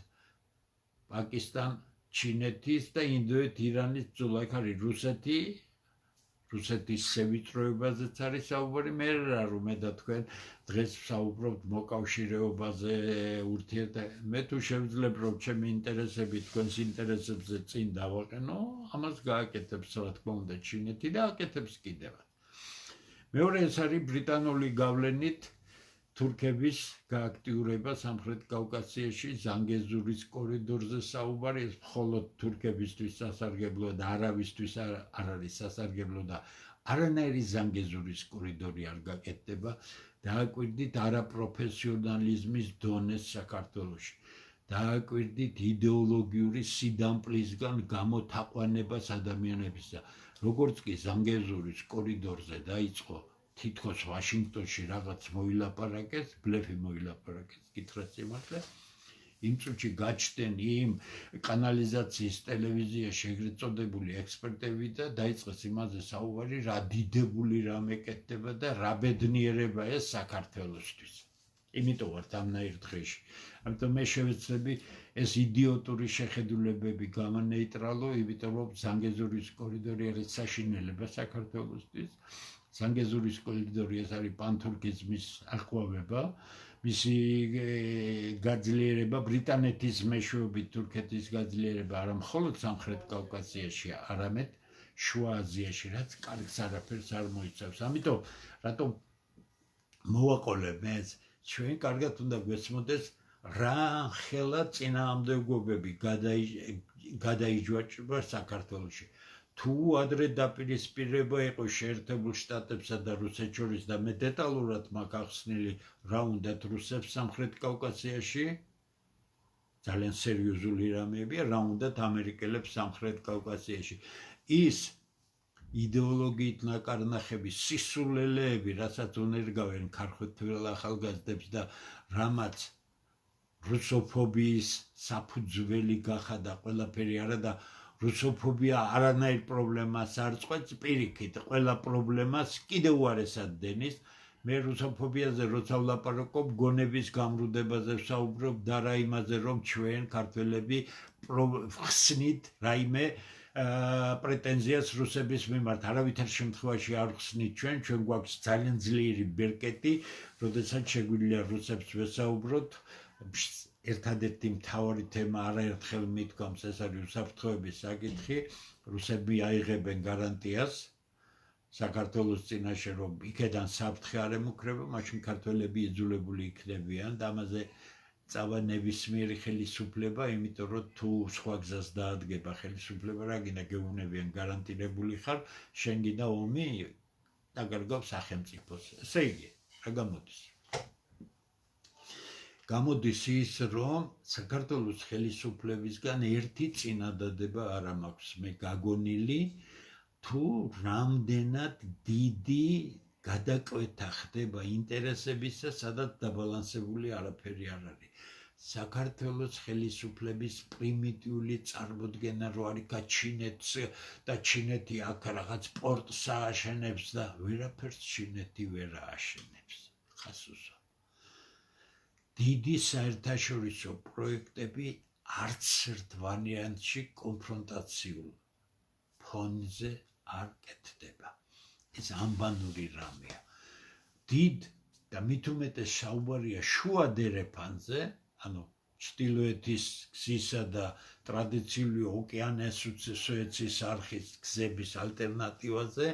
პაკისტან, ჩინეთის და ინდოეთ-ირანის ბრძოლა, აქ არის რუსეთის შევიწროებაზეც არის საუბარი, მე რა რომ და თქვენ დღეს ვსაუბრობთ მოკავშირეობაზე, მე თუ შევძლებ რომ ჩემი ინტერესები თქვენს ინტერესებზე წინ დავაყენო, ამას გააკეთებს რა თქმა უნდა ჩინეთი და აკეთებს კიდევაც. მეორე ეს არის ბრიტანული გავლენით თურქების გააქტიურება სამხრეთ კავკასიაში, ზანგეზურის კორიდორზე საუბარი, ეს მხოლოდ თურქებისთვის სასარგებლოა და არავისთვის არ არის სასარგებლო და არანაირი ზანგეზურის კორიდორი არ გაკეთდება, დააკვირდით არაპროფესიონალიზმის დონეს საქართველოში, დააკვირდით იდეოლოგიური სიდამპლისგან გამოთაყვანებას ადამიანებისა, როგორც კი ზანგეზურის კორიდორზე დაიწყო თითქოს ვაშინგტონში რაღაც მოილაპარაკეს, ბლეფი მოილაპარაკეს, გითხრათ სიმართლე, იმ წუთში გაჩნდნენ იმ კანალიზაციის ტელევიზიაში ეგრეთ წოდებული ექსპერტები და დაიწყეს იმაზე საუბარი, რა დიდებული რამე კეთდება და რა ბედნიერება ეს საქართველოსთვის. იმიტომ ვართ ამნაირ დღეში. ამიტომ მე შევეცდები ეს იდიოტური შეხედულებები გამონეიტრალო, იმიტომ რომ ზანგეზურის კორიდორი არის საშინელება საქართველოსთვის. ზანგეზურის კორიდორი ეს არის პანთურქიზმის აყვავება, მისი გაძლიერება ბრიტანეთის მეშვეობით თურქეთის გაძლიერება არა მხოლოდ სამხრეთ კავკასიაში, არამედ შუა აზიაში, რაც კარგს არაფერს არ მოიცავს. ამიტომ რატომ მოვაყოლებ მე ჩვენ კარგად უნდა გვესმოდეს რა ხელა წინააღმდეგობები გადაიჯვაჭება საქართველოში. თუ ადრე დაპირისპირება იყო შეერთებულ შტატებსა და რუსეთს შორის და მე დეტალურად მაქვს ახსნილი რა უნდათ რუსებს სამხრეთ კავკასიაში, ძალიან სერიოზული რამეებია, რა უნდათ ამერიკელებს სამხრეთ კავკასიაში. ის იდეოლოგიით ნაკარნახები, სისულელეები, რასაც უნერგავენ ქართველ ახალგაზრდებს და რამაც რუსოფობიის საფუძველი გახადა ყველაფერი არა და რუსოფობია არანაირ პრობლემას არ წყვეტს, პირიქით, ყველა პრობლემას კიდევ უარესად დენის. მე რუსოფობიაზე როცა ვლაპარაკობ, გონების გამრუდებაზე ვსაუბრობ და რა იმაზე, რომ ჩვენ ქართველები ხსნით რაიმე პრეტენზიას რუსების მიმართ. არავითარ შემთხვევაში არ ხსნით ჩვენ გვაქვს ძალიან ძლიერი ბერკეტი, როდესაც შეგვიძლია რუსებს ვესაუბროთ. ერთადერთი მთავარი თემა არაერთხელ მიდგამს, ეს არის უსაფრთხოების საკითხი. რუსები აიღებენ გარანტიას საქართველოს წინაშე, რომ იქედან საფრთხე არ ემუქრება, მაშინ ქართველები იძულებული იქნებიან და ამაზე წავა ნებისმიერი ხელისუფლება, იმიტომ რომ თუ სხვა გზას დაადგება ხელისუფლება, რა გინდა გეუბნებიან გარანტირებული ხარ, შენ გინდა ომი დაგარგავ სახელმწიფოს. ესე იგი, რა გამოდის? გამოდის ის, რომ საქართველოს ხელისუფლებისგან ერთი წინადადება არ მაქვს მე გაგონილი, თუ რამდენად დიდი გადაკვეთა ხდება ინტერესებისა, სადაც დაბალანსებული არაფერი არ არის. საქართველოს ხელისუფლების პრიმიტიული წარმოდგენა რო არის ჩინეთს და ჩინეთი აქ რაღაც პორტს ააშენებს და ვერაფერს ჩინეთი ვერ ააშენებს. ხასუსო. დიდი საერთაშორისო პროექტები არც ერთ ვარიანტში კონფრონტაციულ ფონზე არ კეთდება. ეს ამბანური რამეა. დიდ და მით უმეტეს საუბარია შუა დერეფანზე, ანუ ჩრდილოეთის გზისა და ტრადიციული ოკეანე-სუეცის არხის გზების ალტერნატივაზე,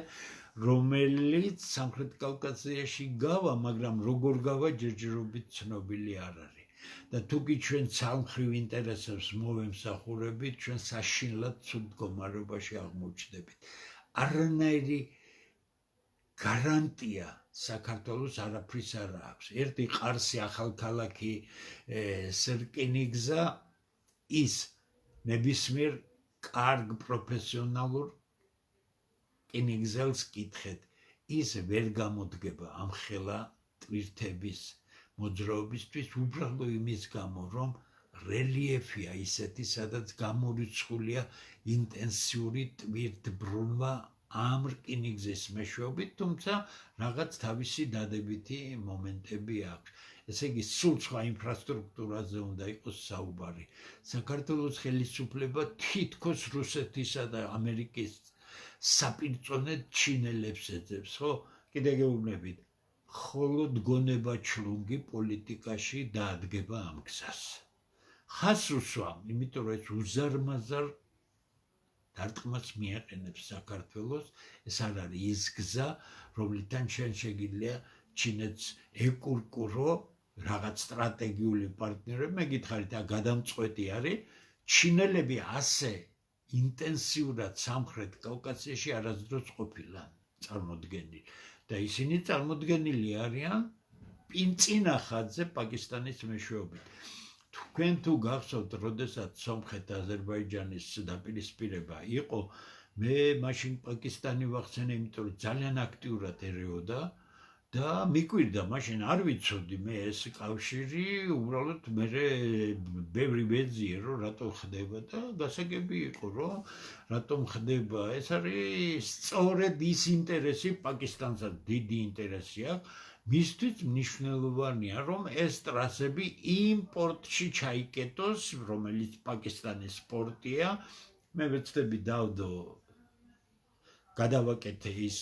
რომელიც სამხრეთ კავკასიაში გავა, მაგრამ როგორ გავა ჯერჯერობით ცნობილი არ არის. და თუკი ჩვენ ცალმხრივ ინტერესებს მოვემსახურებით, ჩვენ საშინლად ცუდ მდგომარეობაში აღმოჩნდებით. არანაირი გარანტია საქართველოს არაფრის არ აქვს. ერთი ყარსი ახალქალაქი სერკინიგზა ის ნებისმიერ კარგ პროფესიონალურ რკინიგზელს კითხეთ, ის ვერ გამოდგება ამ ხელა ტვირთების მოძრაობისთვის, უბრალოდ იმის გამო, რომ რელიეფია ისეთი, სადაც გამორიცხულია ინტენსიური ტვირთბრუნვა ამ რკინიგზის მეშვეობით, თუმცა რაღაც თავისი დადებითი მომენტები აქვს. ესე იგი, სულ სხვა ინფრასტრუქტურაზე უნდა იყოს საუბარი. საქართველოს ხელისუფლება თითქოს რუსეთისა და ამერიკის საპირწონედ ჩინელებს ეძებს, ხო? კიდე გეუბნებით, მხოლოდ გონება ჩლუნგი პოლიტიკაში დაადგება ამ გზას. ხას უსვამ, იმიტომ რომ ეს უზარმაზარ დარტყმას მიაყენებს საქართველოს, ეს არ არის ის გზა, რომლიდან ჩვენ შეგიძლია ჩინეთს ეკურკურო რაღაც სტრატეგიული პარტნიორები. მე გითხარით, გადამწყვეტი არის, ჩინელები ასე ინტენსიურად სამხრეთ კავკასიაში არასდროს ყოფილან წარმოდგენილი და ისინი წარმოდგენილი არიან პინწინახადზე პაკისტანის მეშვეობით. თქვენ თუ გახსოვთ, როდესაც სომხეთ-აზერბაიჯანის დაპირისპირება იყო, მე მაშინ პაკისტანი ვახსენე, იმიტომ რომ ძალიან აქტიურად ერეოდა და მიკვირდა, მაშინ არ ვიცოდი მე ეს კავშირი, უბრალოდ მე ბევრი ვეძიე, რომ რატო ხდება და გასაგები იყო, რომ რატომ ხდება. ეს არის სწორედ ის ინტერესი, პაკისტანსაც დიდი ინტერესი აქვს, მისთვის მნიშვნელოვანია, რომ ეს ტრასები იმპორტში ჩაიკეტოს, რომელიც პაკისტანის სპორტია. მე ვეცდები დავდო გადავაკეთე ის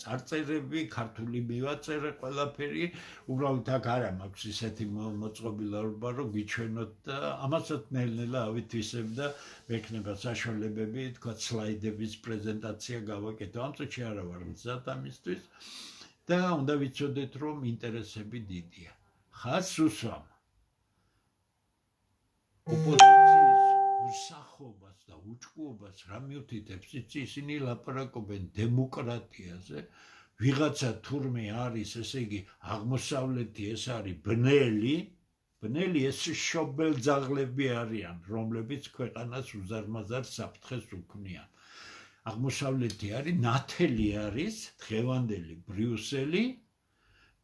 წარწერები, ქართული მივაწერე ყველაფერი, უბრალოდ აქ არა მაქვს ისეთი მოწყობილობა, რომ გიჩვენოთ და ამასაც ნელ-ნელა ავითვისებ და მექნება საშუალებები, თქვა სლაიდების პრეზენტაცია გავაკეთო. ამ წუთში არა ვარ მზად ამისთვის და უნდა ვიცოდეთ, რომ ინტერესები დიდია. ხაზს უსვამ ოპოზიციის უსახობას და უჭკუობას რა მიუთითებს, ისინი ლაპარაკობენ დემოკრატიაზე, ვიღაცა თურმე არის, ესე იგი აღმოსავლეთი ეს არის ბნელი ეს შობელძაღლები არიან, რომლებიც ქვეყანას უზარმაზარ საფრთხეს უქმნიან. აღმოსავლეთი არის, ნათელი არის, დღევანდელი ბრიუსელი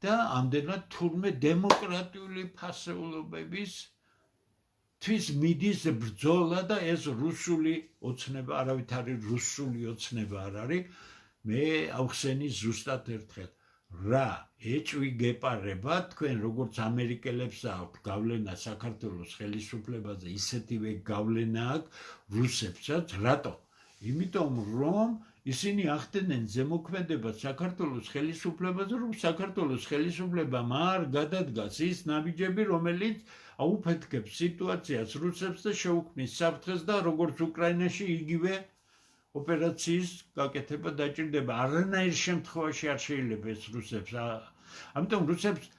და ამდენად თურმე დემოკრატიული ფასეულობების თვის მიდის ბრძოლა და ეს რუსული ოცნება, არავითარი რუსული ოცნება არ არის. მე ავხსენი ზუსტად ერთხელ რა ეჭვი გეპარება თქვენ როგორც ამერიკელებს აქვთ გავლენა საქართველოს ხელისუფლებაზე, ისეთივე გავლენა აქვს რუსებსაც. რატო? იმიტომ რომ ისინი ახდენენ ზემოქმედებას საქართველოს ხელისუფლებაზე, რომ საქართველოს ხელისუფლებამ არ გადადგას ის ნაბიჯები, რომელიც აუფეთქებს სიტუაციას რუსებს და შეუქმნის საფრთხეს და როგორც უკრაინაში იგივე ოპერაციის გაკეთება დაჭირდება. არანაირ შემთხვევაში არ შეიძლება ეს რუსებს. ამიტომ რუსებს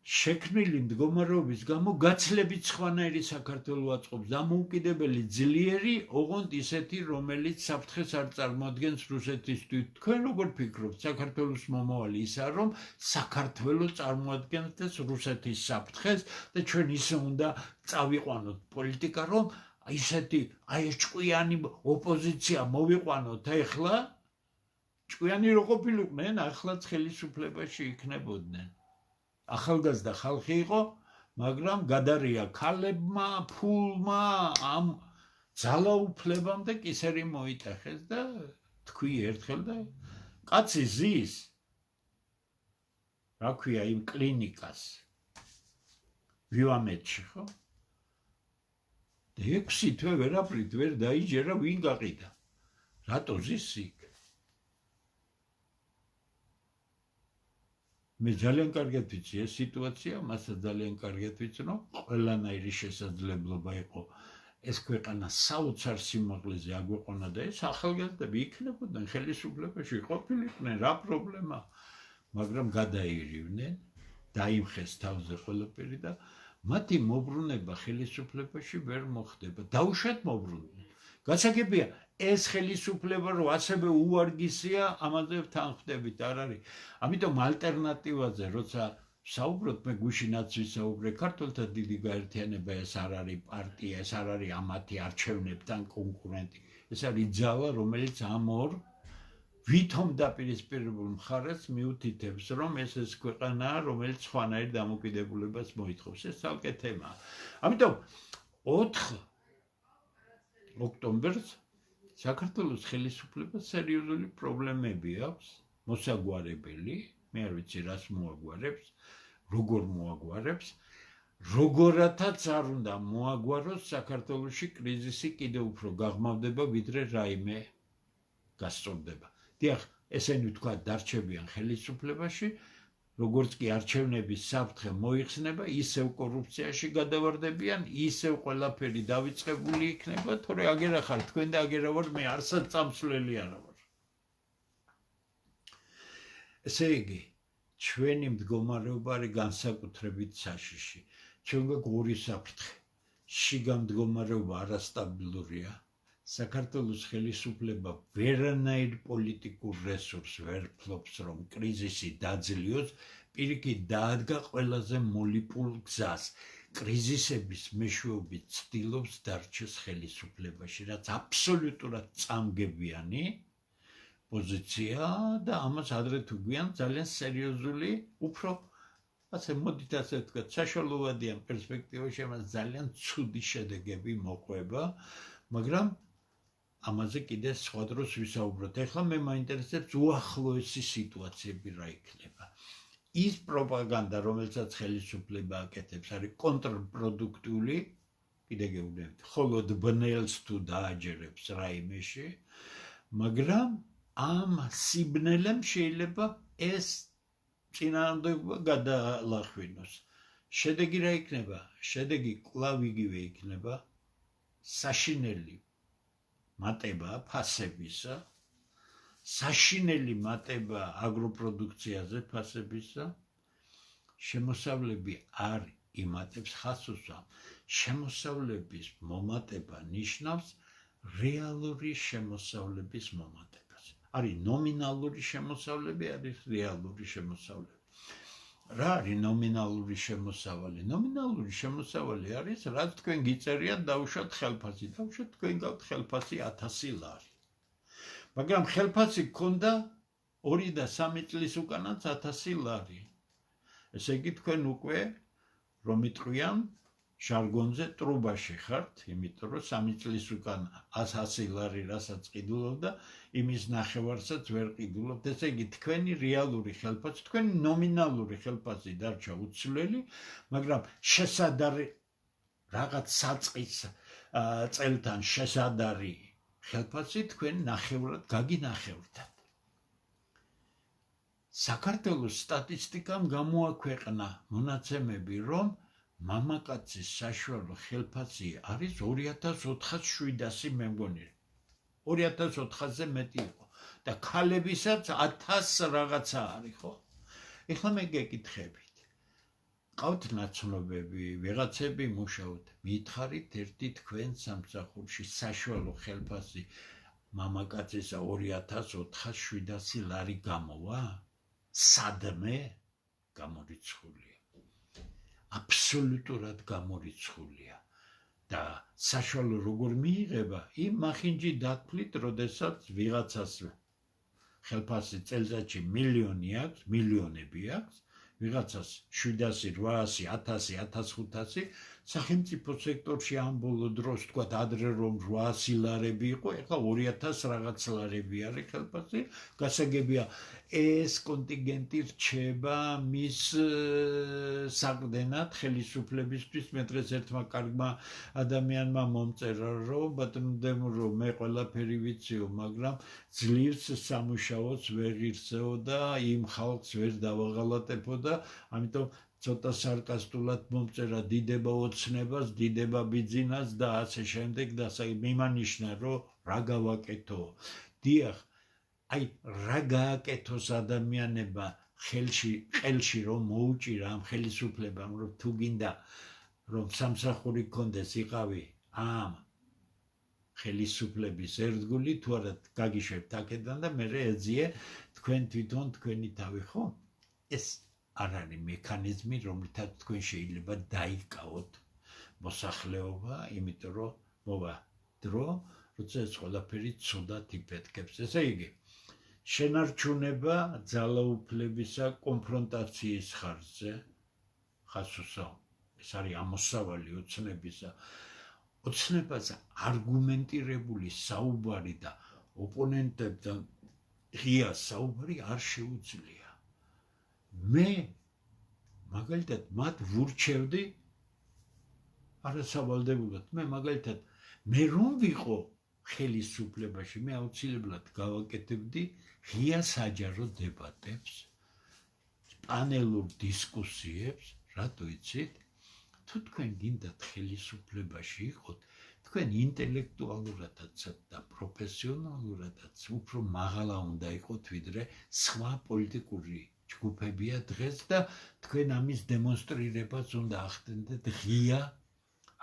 შექმნილი მდგომარეობის გამო გაცლებით სხვანაირი საქართველო აწყობს, დამოუკიდებელი ძლიერი, ოღონდ ისეთი, რომელიც საფრთხეს არ წარმოადგენს რუსეთისთვის. თქვენ როგორ ფიქრობთ, საქართველოს მომავალი ისაა, რომ საქართველო წარმოადგენს რუსეთის საფრთხეს და ჩვენ ისე უნდა წავიყვანოთ პოლიტიკა, რომ ისეთი ჭკვიანი ოპოზიცია მოვიყვანოთ ეხლა, ჭკვიანი რო ყოფილიყვნენ, ახლაც ხელისუფლებაში იქნებოდნენ. ახალგაზრდა ხალხი იყო, მაგრამ გადარია ქალებმა, ფულმა, ამ ძალაუფლებამ და კისერი მოიტეხეს და თქვი ერთხელ და კაცი ზის, რა ქვია იმ კლინიკას ვივამეთში, ხო? 6 თვე ვერაფრით ვერ დაიჯერა, ვინ გაყიდა? რატო ზის იქ? მე ძალიან კარგად ვიცი ეს სიტუაცია, მასაც ძალიან კარგად ვიცი, რომ ყველანაირი შესაძლებლობა იყო ეს ქვეყანა საოცარ სიმაღლეზე აგვეყონა და ეს ახალგაზრდები იქნებოდნენ ხელისუფლებაში, ყოფილიყვნენ, რა პრობლემა, მაგრამ გადაირივნენ, დაიმხეს თავზე ყველაფერი და მათი მობრუნება ხელისუფლებაში ვერ მოხდება. დაუშვათ მობრუნდნენ. გასაგებია, ეს ხელისუფლება რო ასევე უვარგისია, ამაზე თანხმდებით არ არის. ამიტომ ალტერნატივაზე, როცა საუბრობთ, მე გუშინაც ვისაუბრე, ქართველთა დიდი გაერთიანება ეს არ არის პარტია, ეს არ არის ამათი არჩევნებთან კონკურენტი. ეს არის ძალა, რომელიც ამ ორ ვითომ დაპირისპირებულ მხარეს მიუთითებს, რომ ეს ქვეყანაა, რომელიც სხვანაირ დამოკიდებულებას მოითხოვს. ეს ცალკე თემაა. ამიტომ 4 ოქტომბერს საქართველოს ხელისუფლებას სერიოზული პრობლემები აქვს, მოსაგვარებელი, მე არ ვიცი რას მოაგვარებს, როგორ მოაგვარებს, როგორათაც არ უნდა მოაგვაროს საქართველოში კრიზისი კიდევ უფრო გაღმავდება, ვიდრე რაიმე გასწორდება. დიახ, ესენი თქვა დარჩებიან ხელისუფლებაში, როგორც კი არჩევნების საფრთხე მოიხსნება, ისევ კორუფციაში გადავარდებიან, ისევ ყველაფერი დავიწყებული იქნება, თორე აგერა ხარ თქვენ და აგერა ვარ მე, არცად წამსვლელი არა ვარ. ესე იგი, ჩვენი მდგომარეობა არის განსაკუთრებით საშიში. ჩვენ გვაქვს ორი საფრთხე. შიგა მდგომარეობა არასტაბილურია. საქართველოს ხელისუფლება ვერანაირ პოლიტიკურ რესურსს ვერ ფლობს, რომ კრიზისი დაძლიოს, პირიქით დაადგა ყველაზე მოლიპულ გზას. კრიზისების მეშვეობით ცდილობს დარჩეს ხელისუფლებაში, რაც აბსოლუტურად წამგებიანი პოზიცია და ამას ადრე თუ გვიან ძალიან სერიოზული, უფრო ასე მოდით ასე ვთქვათ, საშუალოვადიან პერსპექტივაში ამას ძალიან ცუდი შედეგები მოყვება, მაგრამ ამაზე კიდე სხვა დროს ვისაუბროთ. ეხლა მე მაინტერესებს უახლოესი სიტუაციები რა იქნება. ის პროპაგანდა, რომელსაც ხელისუფლება აკეთებს, არის კონტრპროდუქტიული, კიდე გეუბნებით, მხოლოდ ბნელს თუ დააჯერებს რაიმეში, მაგრამ ამ სიბნელემ შეიძლება ეს წინააღმდეგობა გადალახვინოს. შედეგი რა იქნება? შედეგი კვლავ იგივე იქნება, საშინელი მატება ფასებისა, საშინელი მატება აგროპროდუქციაზე ფასებისა, შემოსავლები არ იმატებს ხას უსვამს. შემოსავლების მომატება ნიშნავს რეალური შემოსავლების მომატებას. არის ნომინალური შემოსავლები, არის რეალური შემოსავლები. რა არის ნომინალური შემოსავალი? ნომინალური შემოსავალი არის, რაც თქვენ გიწერიათ დავუშვათ ხელფასი. დავუშვათ თქვენ გაქვთ ხელფასი 1000 ლარი. მაგრამ ხელფასი გქონდა 2 და 3 წლის უკანაც 1000 ლარი. ესე იგი თქვენ უკვე რომ იტყვიან ჟარგონზე ტრუბაში ხართ, იმიტომ რომ 3 წლის უკან 100 ლარი რასაც ყიდულობდა, იმის ნახევარსაც ვერ ყიდულობთ. ესე იგი თქვენი რეალური ხელფასი, თქვენი ნომინალური ხელფასი დარჩა უცვლელი, მაგრამ შესადარი რაღაც საწყის წელთან შესადარი ხელფასი თქვენ ნახევრად გაგინახევრდათ. საქართველოს სტატისტიკამ გამოაქვეყნა მონაცემები, რომ მამაკაცის საშუალო ხელფასი არის 2400 მე მგონი 2400-ზე მეტი იყო და ქალებისაც 1000 რაღაცა არის, ხო? ეხლა მე გეკითხებით. ყავთ ნაცნობები, ვიღაცები მუშაობთ, მითხარით ერთი თქვენ სამსახურში საშუალო ხელფასი მამაკაცისა 2400 ლარი გამოვა? სადმე გამორიცხულია. აბსოლუტურად გამორიცხულია და საშუალო როგორ მიიღება, იმ მახინჯი დათვლით, როდესაც ვიღაცას ხელფასი წელიწადში მილიონი აქვს, მილიონები აქვს, ვიღაცას 700, 800, 1000, 1500, სახელმწიფო სექტორში ამ ბოლო დროს თქვა ადრე რომ 800 ლარები იყო, ეხლა 2000 რაღაც ლარები არის ხელფასი, გასაგებია ეს კონტინგენტი რჩება მის საყრდენად ხელისუფლებისთვის. მე დღეს ერთმა კარგმა ადამიანმა მომწერა, რომ ბატონო მე ყველაფერი ვიციო, მაგრამ ძლივს სამუშაოც ვერ ღირსეო და იმ ხალხს ვერ დავაღალატებო და ამიტომ ცოტა სარკასტულად მომწერა დიდება ოცნებას, დიდება ბიძინას და ასე შემდეგ და მიმანიშნა, რომ რა გავაკეთო. დიახ, აი რა გააკეთოს ადამიანებმა ხელში რომ მოუჭირა ამ ხელისუფლებამ, რომ თუ გინდა რომ სამსახური გქონდეს, იყავი ამ ხელისუფლების ერთგული, თუ არა გაგიშვებთ აქედან და მე ეძიე თქვენ თვითონ თქვენი თავი, ხო? ეს არ არის მექანიზმი, რომლითაც თქვენ შეიძლება დაიკავოთ მოსახლეობა, იმიტომ რომ მოვა დრო, როცა ეს ყველაფერი ცუდად იფეთქებს. ესე იგი, შენარჩუნება ძალაუფლებისა კონფრონტაციის ხარჯზე, ხას უსვამს. ეს არის ამოსავალი ოცნებისა. ოცნებაზე არგუმენტირებული საუბარი და ოპონენტებთან ღია საუბარი არ შეუძლია. მე მაგალითად მათ ვურჩევდი არასავალდებულად. მე მაგალითად მე რომ ვიყო ხელისუფლებაში, მე აუცილებლად გავაკეთებდი ღია საჯარო დებატებს, პანელურ დისკუსიებს, რატო იცით? თუ თქვენ გინდათ ხელისუფლებაში იყოთ, თქვენ ინტელექტუალურადაც და პროფესიონალურადაც უფრო მაღლა უნდა იყოთ, ვიდრე სხვა პოლიტიკური ჯგუფებია დღეს და თქვენ ამის დემონსტრირებას უნდა ახდენდეთ ღია,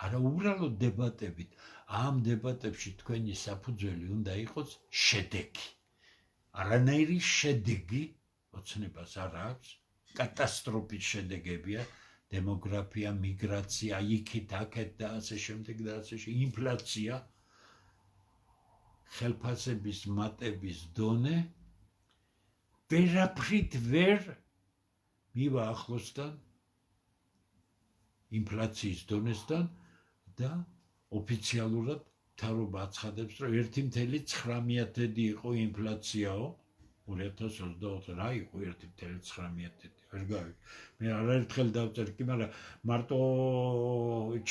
არა უბრალოდ დებატებით. ამ დებატებში თქვენი საფუძველი უნდა იყოს შედეგი. არანაირი შედეგი ოცნებას არ აქვს, კატასტროფის შედეგებია, დემოგრაფია, მიგრაცია, იქით, აქეთ და ასე შემდეგ და ასე შემდეგ, ინფლაცია, ხელფასების მატების დონე ვერაფრით ვერ მივა ახლოსთან ინფლაციის დონესთან და ოფიციალურად მთავრობა აცხადებს, რომ 1,9 იყო ინფლაციაო 2024 რა იყო 1.9 ვერ გავიგე. მე არაერთხელ დავწერ კი, მაგრამ მარტო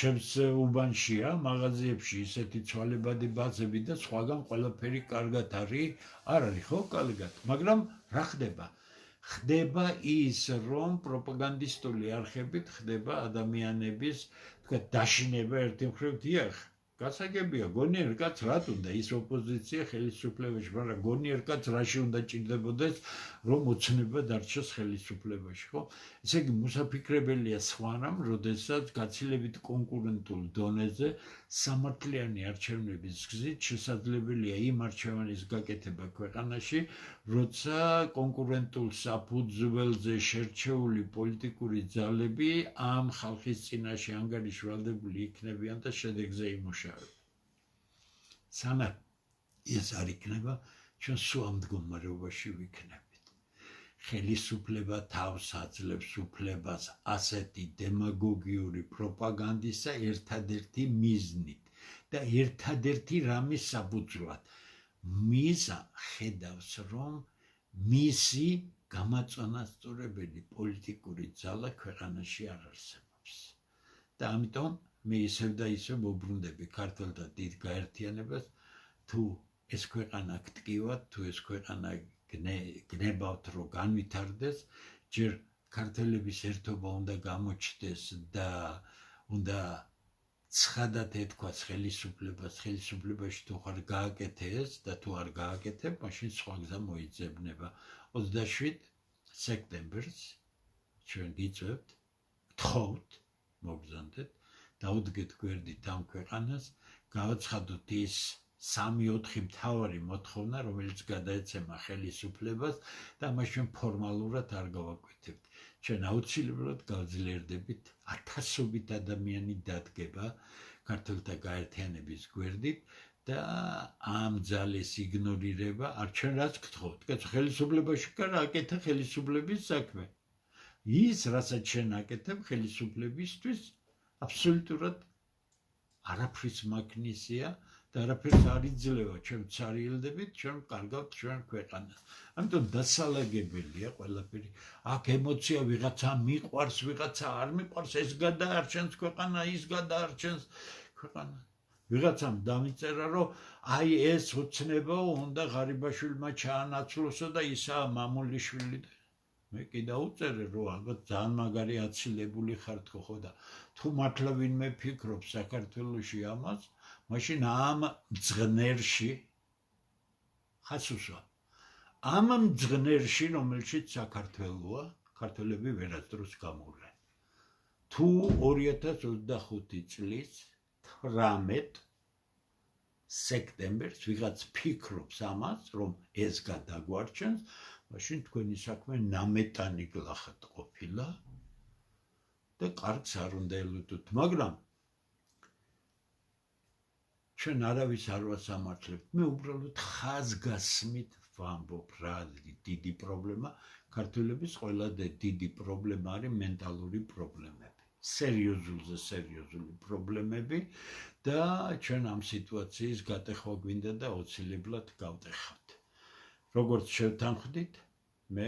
ჩემს უბანშია, მაღაზიებში ისეთი ცვალებადი ბაზები და სხვაგან ყველაფერი კარგად არის? არ არის ხო კარგად, მაგრამ რა ხდება? ხდება ის, რომ პროპაგანდისტული არხებით ხდება ადამიანების, თქვათ, დაშინება ერთი მხრივ დიახ. გასაგებია, გონიერ კაც რა უნდა ის ოპოზიცია ხელისუფლებაში, მაგრამ გონიერ კაც რაში უნდა ჭირდებოდეს, რომ ოცნება დარჩეს ხელისუფლებაში, ხო? ესე იგი, მოსაფიქრებელია სხვა რამ, როდესაც გაცილებით კონკურენტულ დონეზე სამართლიანი არჩევნების გზით შესაძლებელია იმ არჩევანის გაკეთება ქვეყანაში, როცა კონკურენტულ საფუძველზე შერჩეული პოლიტიკური ძალები ამ ხალხის წინაშე ანგარიშვალდებული იქნებიან და შედეგზე იმუშავებენ. სანამ ეს არ იქნება, ჩვენ სულ ამ მდგომარეობაში ვიქნებით. ხელისუფლება თავს აძლევს უფლებას ასეთი დემაგოგიური პროპაგანდისა ერთადერთი მიზნით და ერთადერთი რამის საფუძვლად. მიზა ხედავს, რომ მისი გამაწონასწორებელი პოლიტიკური ძალა ქვეყანაში არ არსებობს. და ამიტომ მე ისევ და ისევ მოbrundები ქართველთა დიდ გაერთიანებას, თუ ეს ქვეყანა გტკივათ, თუ ეს ქვეყანა გნებავთ, რომ განვითარდეს, ჯერ ქართველების ერთობა უნდა გამოჩნდეს და უნდა ცხადად ეთქვას ხელისუფლებაში თუ ხარ გააკეთე ეს და თუ არ გააკეთებ, მაშინ სხვა გზა მოიძებნება. 27 სექტემბერს ჩვენ გიწევთ, გთხოვთ, მოგზანდეთ, დაუდგეთ გვერდით ამ ქვეყანას, გავაცხადოთ ის 3-4 მთავარი მოთხოვნა, რომელიც გადაეცემა ხელისუფლებას და ამას ჩვენ ფორმალურად არ გავაკვეთებთ. ჩვენ აუცილებლად გავძლიერდებით ათასობით ადამიანი დადგება ქართველთა გაერთიანების გვერდით და ამ ძალის იგნორირება, არ ჩვენ რაც გთხოვთ, კაცო, ხელისუფლებაში კარა აკეთე ხელისუფლების საქმე. ის, რასაც ჩვენ აკეთებ ხელისუფლებისთვის, აბსოლუტურად არაფრის მაგნისია და არაფერს არ იძლევა, ჩვენ ვცარიელდებით, ჩვენ ვკარგავთ ჩვენ ქვეყანას. ამიტომ დასალაგებელია ყველაფერი. აქ ემოცია ვიღაცა მიყვარს, ვიღაცა არ მიყვარს, ეს გადაარჩენს ქვეყანა, ის გადაარჩენს ქვეყანა. ვიღაცამ დამიწერა, რომ აი ეს ოცნება უნდა ღარიბაშვილმა ჩაანაცვლოსო და ისაა მამულიშვილი. მე კი დაუწერე, რომ ალბათ ძალიან მაგარი აცილებული ხართ ხო და თუ მართლა ვინმე ფიქრობს საქართველოში ამას, მაშინ ამ მძღნერში ხასუსვა. ამ მძღნერში, რომელშიც საქართველოა, ქართველები ვერასდროს გამოვლენ. თუ 2025 წლის 18 სექტემბერს ვიღაც ფიქრობს ამას, რომ ეს გადაგვარჩენს, მაშინ თქვენი საქმე ნამეტანი გლახად ყოფილა და კარგს არ უნდა ელოდოთ, მაგრამ ჩვენ არავის არ ვასამართლებთ. მე უბრალოდ ხაზგასმით ვამბობ, რა დიდი პრობლემა, ქართველების ყველა დიდი პრობლემა არის მენტალური პრობლემები. სერიოზული პრობლემები და ჩვენ ამ სიტუაციის გატეხვა გვინდა და აუცილებლად გავტეხავთ. როგორც შევთანხმდით, მე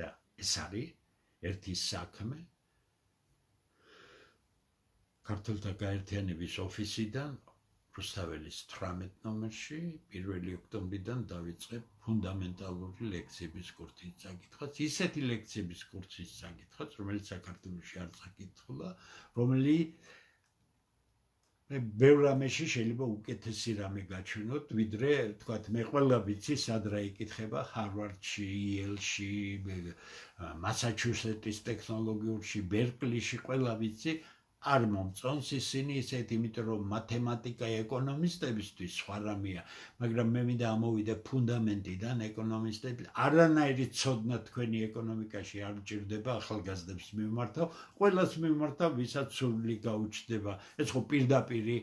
და ეს არის ერთი საქმე ქართველთა გაერთიანების ოფისიდან რუსთაველის 18 ნომერში 1 ოქტომბრიდან დავიწყებ ფუნდამენტალური ლექციების კურსის წაკითხვას, ისეთი ლექციების კურსის წაკითხვას, რომელიც საქართველოში არ წაკითხულა, რომელიც ბევრ რამეში შეიძლება უკეთესი რამე გაჩვენოთ, ვიდრე თქვათ მე ყველა ვიცი სად რა იკითხება ჰარვარდში, იელში, მასაჩუსეტის ტექნოლოგიურში, ბერკლიში, ყველა ვიცი, არ მომწონს ისინი ისეთ, იმიტომ რომ მათემატიკა ეკონომისტებისთვის სხვა რამეა, მაგრამ მე მინდა ამოვიდე ფუნდამენტიდან ეკონომისტები, არანაირი ცოდნა თქვენი ეკონომიკაში არ ჭირდება ახალგაზრდებს მიმართავ, ყველას მიმართავ, ვისაც სურვილი გაუჩნდება. ეს ხო პირდაპირი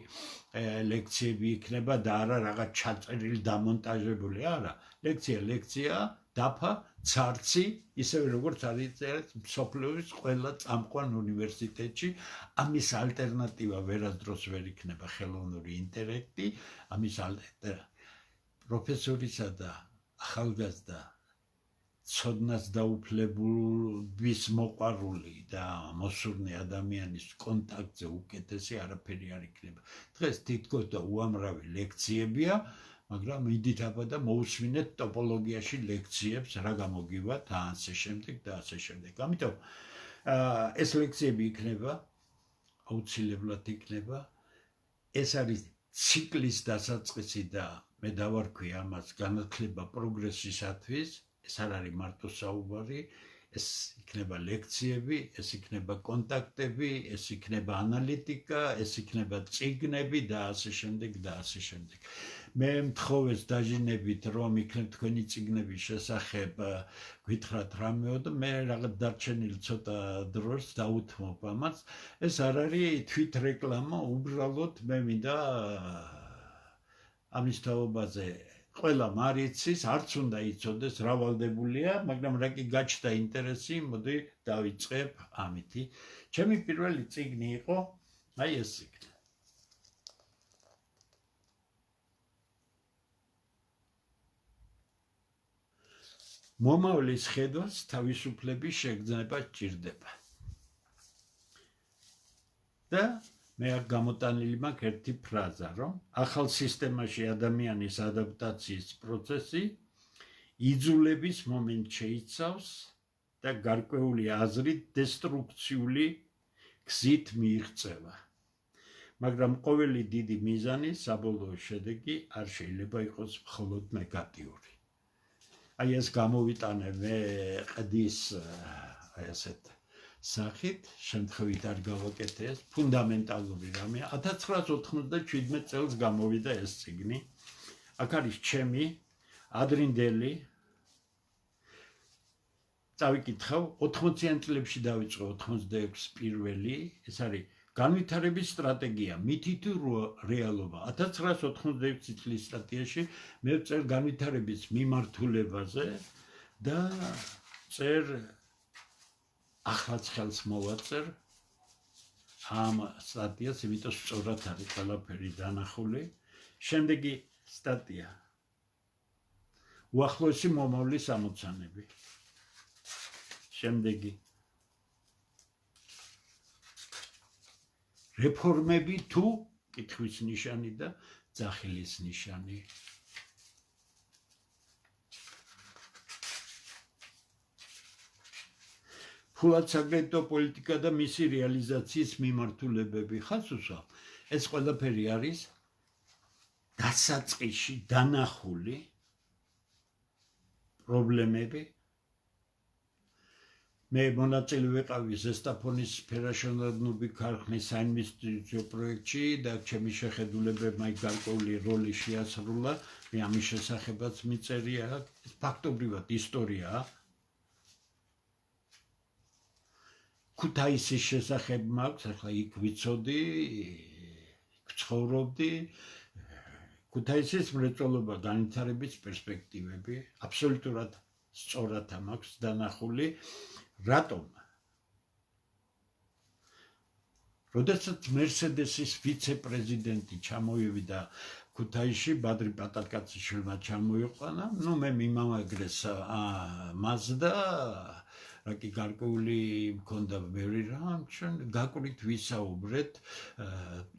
ლექციები იქნება და არა რაღაც ჩაწერილი, დამონტაჟებული, არა. ლექცია, დაფა, ცარცი, ისევე როგორც არის მსოფლიოს ყველა წამყვან უნივერსიტეტში, ამის ალტერნატივა ვერასდროს ვერ იქნება ხელოვნური ინტელექტი, ამის პროფესორისა და ახალგაზრდა ცოდნას დაუფლების მოყვარული და მოსურნე ადამიანის კონტაქტზე უკეთესი არაფერი არ იქნება. დღეს თითქოს და უამრავი ლექციებია, მაგრამ მიდით აბა და მოусმინეთ ტოპოლოგიაში ლექციებს, რა გამოგივათ და ასე შემდეგ და ასე შემდეგ. ამიტომ ეს ლექციები იქნება, აუცილებლად იქნება. ეს არის ციკლის დასაწყისი და მე დავარქვი ამას განათლება პროგრესისათვის. ეს არ არის მარტო საუბარი, ეს იქნება ლექციები, ეს იქნება კონტაქტები, ეს იქნება ანალიტიკა, ეს იქნება წიგნები და ასე შემდეგ და ასე შემდეგ. მე მთხოვეს დაჟინებით, რომ იქნებ თქვენი წიგნების შესახებ გითხრათ რამეო და მე რაღაც დარჩენილ ცოტა დროს დაუთმობ ამას. ეს არ არის თვით რეკლამა, უბრალოდ მე მინდა ამის თაობაზე ყველა მარიცის, არც უნდა იცოდეს, რა ვალდებულია, მაგრამ რა კი გაჩნდა ინტერესი, მოდი დავიწყებ ამითი. ჩემი პირველი წიგნი იყო, აი ეს წიგნი. მომავლის ხედვას თავისუფლების შეგრძნება სჭირდება. და მე აქ გამოტანილი მაქვს ერთი ფრაზა, რომ ახალ სისტემაში ადამიანის ადაპტაციის პროცესი იძულების მომენტ შეიცავს და გარკვეული აზრით დესტრუქციული გზით მიიღწევა. მაგრამ ყოველი დიდი მიზანი საბოლოო შედეგი არ შეიძლება იყოს მხოლოდ ნეგატიური. აი ეს გამოვიტანე მე ყდის აი ასეთ სახით, შემთხვევით არ გავაკეთე ეს ფუნდამენტალური რამე. 1997 წელს გამოვიდა ეს წიგნი. აქ არის ჩემი ადრინდელი წავიკითხავ 80-იან წლებში დავიწყო 86 პირველი, ეს არის განვითარების სტრატეგია, მითი თუ რეალობა. 1986 წლის სტატიაში მე ვწერ განვითარების მიმართულებაზე და წერ ახლაც ხელს მოვაწერ ამ სტატიას, იმიტომ სწორად არის ყველაფერი დანახული. შემდეგი სტატია უახლოესი მომავლის ამოცანები. შემდეგი რეფორმები თუ კითხვის ნიშანი და ძახილის ნიშანი. ფულად საგრედო პოლიტიკა და მისი რეალიზაციის მიმართულებები. ხას უსვამ, ეს ყველაფერი არის დასაწყისში დანახული პრობლემები. მე მონაწილე ვიყავი ზესტაფონის ფერაშონადნობი ქარხნის საინვესტიციო პროექტში და ჩემი შეხედულებებმა გარკვეული როლი შეასრულა. მე ამის შესახებაც მიწერია, ეს ფაქტობრივად ისტორიაა. ქუთაისის შესახებ მაქვს, ახლა იქ ვიცოდი, იქ ცხოვრობდი. ქუთაისის მრეწველობა განვითარების პერსპექტივები აბსოლუტურად სწორად მაქვს დანახული. რატომ? როდესაც მერსედესის ვიცე-პრეზიდენტი ჩამოვიდა ქუთაისში, ბადრი პატარკაციშვილმა ჩამოიყვანა, მე მიმამაგრეს მას და რა კი გარკვეული მქონდა ბევრი რამ, ჩვენ გაკვირით ვისაუბრეთ,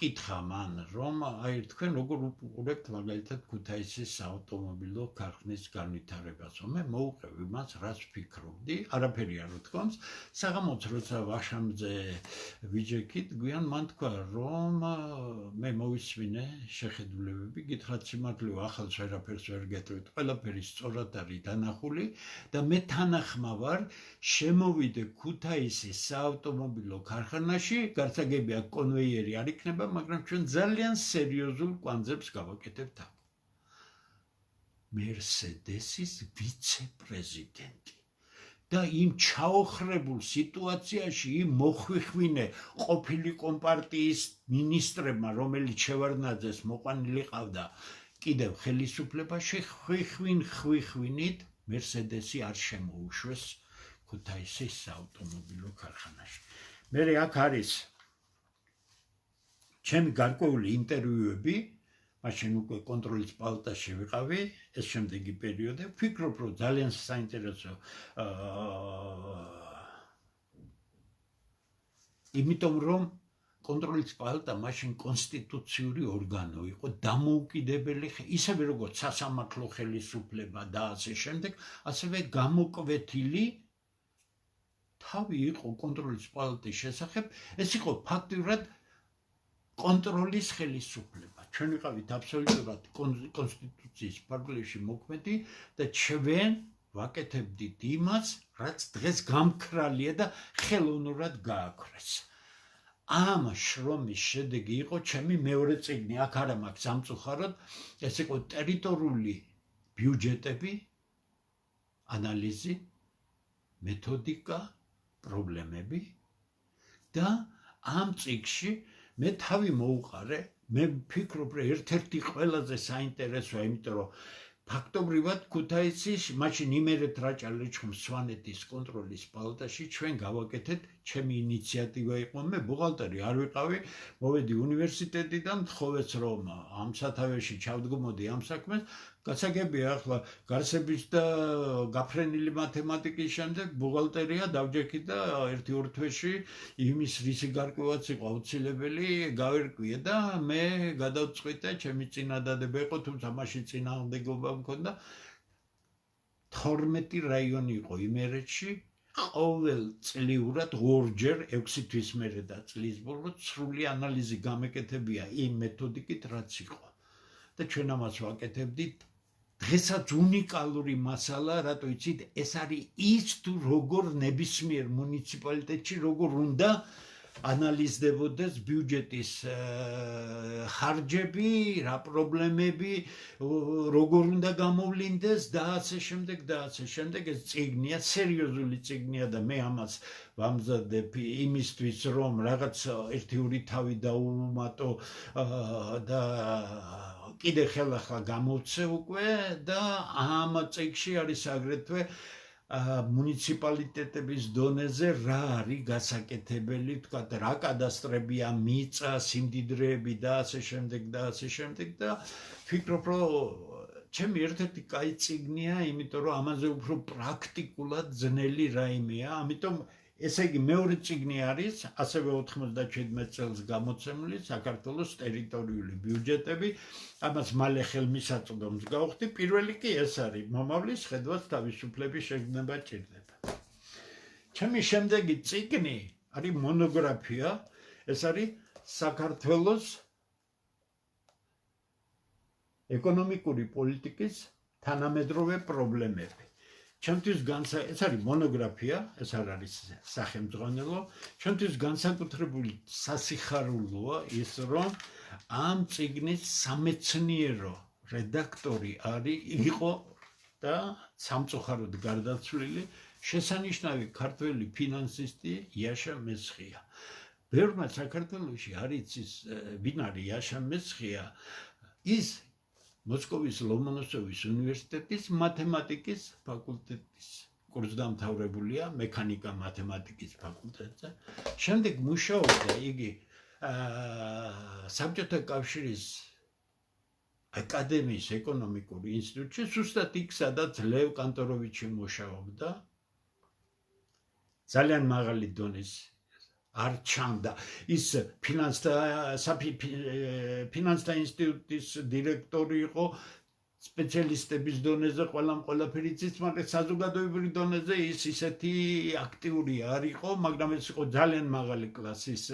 კითხა მან, რომ აი თქვენ როგორ უყურებთ მაგალითად ქუთაისის საავტომობილო ქარხნის განვითარებას. მე მოუყევი მას, რას ვფიქრობდი, არაფერი არ ვთქვამს. საღამოც როცა ვაშამზე ვიჯექით, გვიან მან თქვა, რომ მე მოვისმინე შეხედულებები, გითხრათ სიმართლე, ახალს ვერაფერს ვერ გეტყვით, ყველაფერი სწორად არის დანახული და მე თანახმა ვარ შემოვიდე ქუთაისის საავტომობილო ქარხანაში, გარსაგები აქ კონვეიერი არ იქნება, მაგრამ ჩვენ ძალიან სერიოზულ კვანძებს გავაკეთებთ აქ. მერსედესის ვიცე-პრეზიდენტი და იმ ჩაოხრებულ სიტუაციაში იმ მოხვიხვინე ყოფილი კომპარტიის მინისტრებმა, რომელიც შევარდნაძეს მოყვანილი ყავდა კიდევ ხელისუფლებაში, ხვიხვინით მერსედესი არ შემოუშვეს ქუთაისის საავტომობილო ქარხანაში. მე აქ არის ჩემი გარკვეული ინტერვიუები მაშინ უკვე კონტროლის პალატაში ვიყავი, ეს შემდეგი პერიოდი, ვფიქრობ, რომ ძალიან საინტერესო იმიტომ რომ კონტროლის პალატა მაშინ კონსტიტუციური ორგანო იყო, დამოუკიდებელი, ისევე როგორც სასამართლო ხელისუფლება და ასე შემდეგ, ასევე გამოკვეთილი თავი იყო კონტროლის პალატის შესახებ, ეს იყო ფაქტურად კონტროლის ხელისუფლება. ჩვენ ვიყავით აბსოლუტურად კონსტიტუციის ფარგლებში მოქმედი და ჩვენ ვაკეთებდით იმას, რაც დღეს გამქრალია და ხელოვნურად გააქვრეს. ამ შრომის შედეგი იყო ჩემი მეორე წიგნი, აქ არა მაქვს სამწუხაროდ, ეს იყო ტერიტორიული ბიუჯეტები, ანალიზი, მეთოდიკა, პრობლემები და ამ წიგნში მე თავი მოუყარე, მე ვფიქრობ, რომ ერთ-ერთი ყველაზე საინტერესოა, იმიტომ რომ ფაქტობრივად ქუთაისის მაშინ იმერეთ რაჭა-ლეჩხუმ სვანეთის კონტროლის პალატაში ჩვენ გავაკეთეთ, ჩემი ინიციატივა იყო, მე ბუღალტერი არ ვიყავი, მოვედი უნივერსიტეტიდან, თხოვეც რომ ამ სათავეში ჩავდგმოდი ამ საქმეს, გასაგებია ახლა გარსების და გაფრენილი მათემატიკის შემდეგ ბუღალტერია დავჯექი და 1-2 თვეში იმის რისი გარკვევაც იყო აუცილებელი გავერკვიე და მე გადავწყვიტე, ჩემი წინადადება იყო, თუმცა მაშინ წინააღმდეგობა მქონდა 12 რაიონი იყო იმერეთში, ყოველწლიურად ორჯერ 6 თვის მერე და წლის ბოლოს სრული ანალიზი გამეკეთებია იმ მეთოდიკით, რაც იყო. და ჩვენ ამას ვაკეთებდით. დღესაც უნიკალური მასალა, რატო იცით, ეს არის ის თუ როგორ ნებისმიერ მუნიციპალიტეტში როგორ უნდა ანალიზდებოდეს ბიუჯეტის ხარჯები, რა პრობლემები, როგორ უნდა გამოვლინდეს და ასე შემდეგ და ასე შემდეგ. ეს წიგნია, სერიოზული წიგნია და მე ამას ვამზადებ იმისთვის, რომ რაღაც 1-2 თავი დაუმატო და კიდე ხელახლა გამოვცე უკვე და ამ წიგნში არის აგრეთვე მუნიციპალიტეტების დონეზე რა არის გასაკეთებელი, თქვათ, რა კადასტრებია, მიწა, სიმდიდრეები და ასე შემდეგ და ასე შემდეგ და ვფიქრობ, რომ ჩემი ერთ-ერთი კაი წიგნია, იმიტომ რომ ამაზე უფრო პრაქტიკულად ძნელი რაიმეა, ამიტომ ესე იგი მეორე წიგნი არის, ასევე 97 წელს გამოცემული საქართველოს ტერიტორიული ბიუჯეტები, ამას მალე ხელმისაწვდომს გავხდი, პირველი კი ეს არის, მომავლის ხედვას თავისუფლების შეგრძნება ჭირდება. ჩემი შემდეგი წიგნი არის მონოგრაფია, ეს არის საქართველოს ეკონომიკური პოლიტიკის თანამედროვე პრობლემები. ჩემთვის ეს არის მონოგრაფია, ეს არ არის სახელმძღვანელო, ჩემთვის განსაკუთრებული სასიხარულოა ის, რომ ამ წიგნის სამეცნიერო რედაქტორი იყო და სამწუხაროდ გარდაცვლილი შესანიშნავი ქართველი ფინანსისტი იაშა მესხია. ბევრმა საქართველოში არ იცის, ვინ არის იაშა მესხია, ის მოსკოვის ლომონოსოვის უნივერსიტეტის მათემატიკის ფაკულტეტის კურსდამთავრებულია, მექანიკა მათემატიკის ფაკულტეტზე. შემდეგ მუშაობდა იგი საბჭოთა კავშირის აკადემიის ეკონომიკურ ინსტიტუტში, სუსტად იქ, სადაც ლევ კანტოროვიჩი მუშაობდა. ძალიან მაღალი დონის არ ჩანდა. ის ფინანსთა ინსტიტუტის დირექტორი იყო, სპეციალისტების დონეზე ყველაფერი იცის, მაგრამ საზოგადოებრივ დონეზე ის ისეთი აქტიური არ იყო, მაგრამ ეს იყო ძალიან მაღალი კლასის.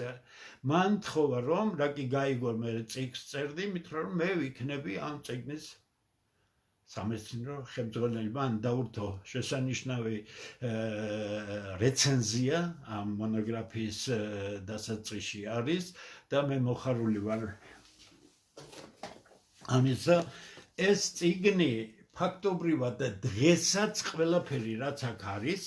მან თხოვა, რომ რა კი გაიგო, მე წიგნს წერდი, მითხრა, რომ მე ვიქნები ამ წიგნის სამეცნიერო ხელმძღვანელი. მან დაურთო შესანიშნავი რეცენზია ამ მონოგრაფიის დასაწყისში არის და მე მოხარული ვარ ამისა. ეს წიგნი ფაქტობრივად დღესაც ყველაფერი რაც აქ არის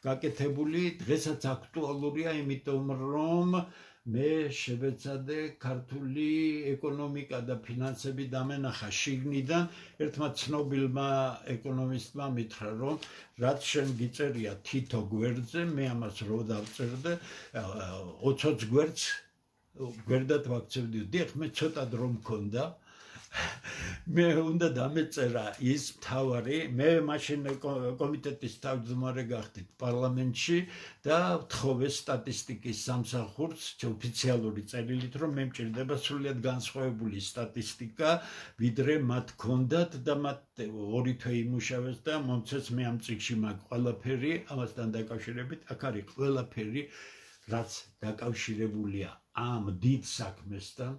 გაკეთებული, დღესაც აქტუალურია, იმიტომ რომ მე შევეცადე ქართული ეკონომიკა და ფინანსები დამენახა შიგნიდან. ერთმა ცნობილმა ეკონომისტმა მითხრა, რომ რაც შენ გიწერია თითო გვერდზე, მე ამას რო დავწერდე 20 გვერდად ვაქცევდი. დიახ, მე ცოტა დრო მქონდა, მე უნდა დამეწერა ის მთავარი, მე მაშინ კომიტეტის თავმჯდომარე გახდით პარლამენტში და ვთხოვე სტატისტიკის სამსახურს ოფიციალური წერილით, რომ მე მჭირდება სრულიად განსხვავებული სტატისტიკა, ვიდრე მათ ჰქონდათ და მათ ორი თვე იმუშავეს და მომცეს მე ამ წიგნში მაგ ყველაფერი, ამასთან დაკავშირებით აქ არის ყველაფერი, რაც დაკავშირებულია ამ დიდ საქმესთან.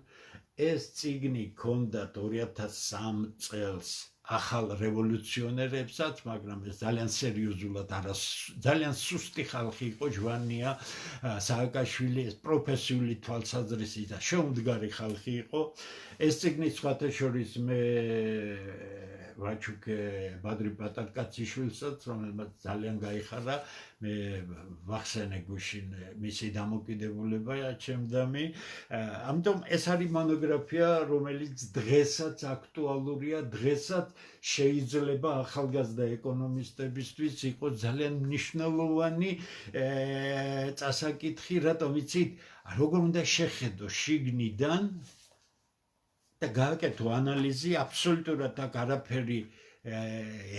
ეს წიგნი ჰქონდათ 2003 წელს ახალ რევოლუციონერებსაც, მაგრამ ეს ძალიან სერიოზულად ძალიან სუსტი ხალხი იყო, ჟვანია, სააკაშვილი, ეს პროფესიული თვალსაზრისით და შეუმდგარი ხალხი იყო. ეს წიგნი სხვათა შორის მე ვაჩუკე ბადრი პატარკაციშვილსაც, რომელმაც ძალიან გაიხარა, მე ვახსენე გუშინ მისი დამოკიდებულება ჩემდამი. ამიტომ ეს არის მონოგრაფია, რომელიც დღესაც აქტუალურია, დღესაც შეიძლება ახალგაზრდა ეკონომისტებისთვის იყოს ძალიან მნიშვნელოვანი წასაკითხი, რატომ იცით, როგორ უნდა შეხედო შიგნიდან და გააკეთო ანალიზი, აბსოლუტურად აქ არაფერი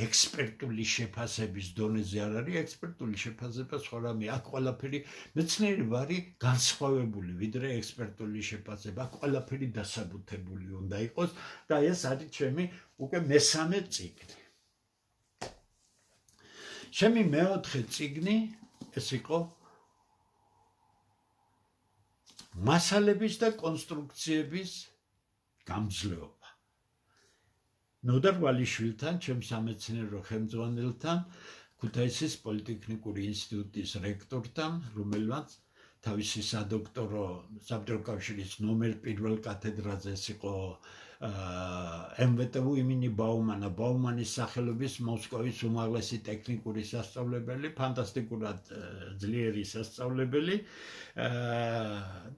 ექსპერტული შეფასების დონეზე არ არის, ექსპერტული შეფასება სხვა რამე, აქ ყველაფერი მეცნიერება არის განსხვავებული, ვიდრე ექსპერტული შეფასება, აქ ყველაფერი დასაბუთებული უნდა იყოს და ეს არის ჩემი უკვე მესამე წიგნი. ჩემი მეოთხე წიგნი ეს იყო მასალების და კონსტრუქციების გამძლეობა. ნოდარ ვალიშვილთან, ჩემ სამეცნიერო ხელმძღვანელთან, ქუთაისის პოლიტექნიკური ინსტიტუტის რექტორთან, რომელმაც თავისი სადოქტორო საბჭოთა კავშირის ნომერ 1 კათედრაზე იყო MVTU იმენი ბაუმანის სახელობის მოსკოვის უმაღლესი ტექნიკური სასწავლებელი, ფანტასტიკურად ძლიერი სასწავლებელი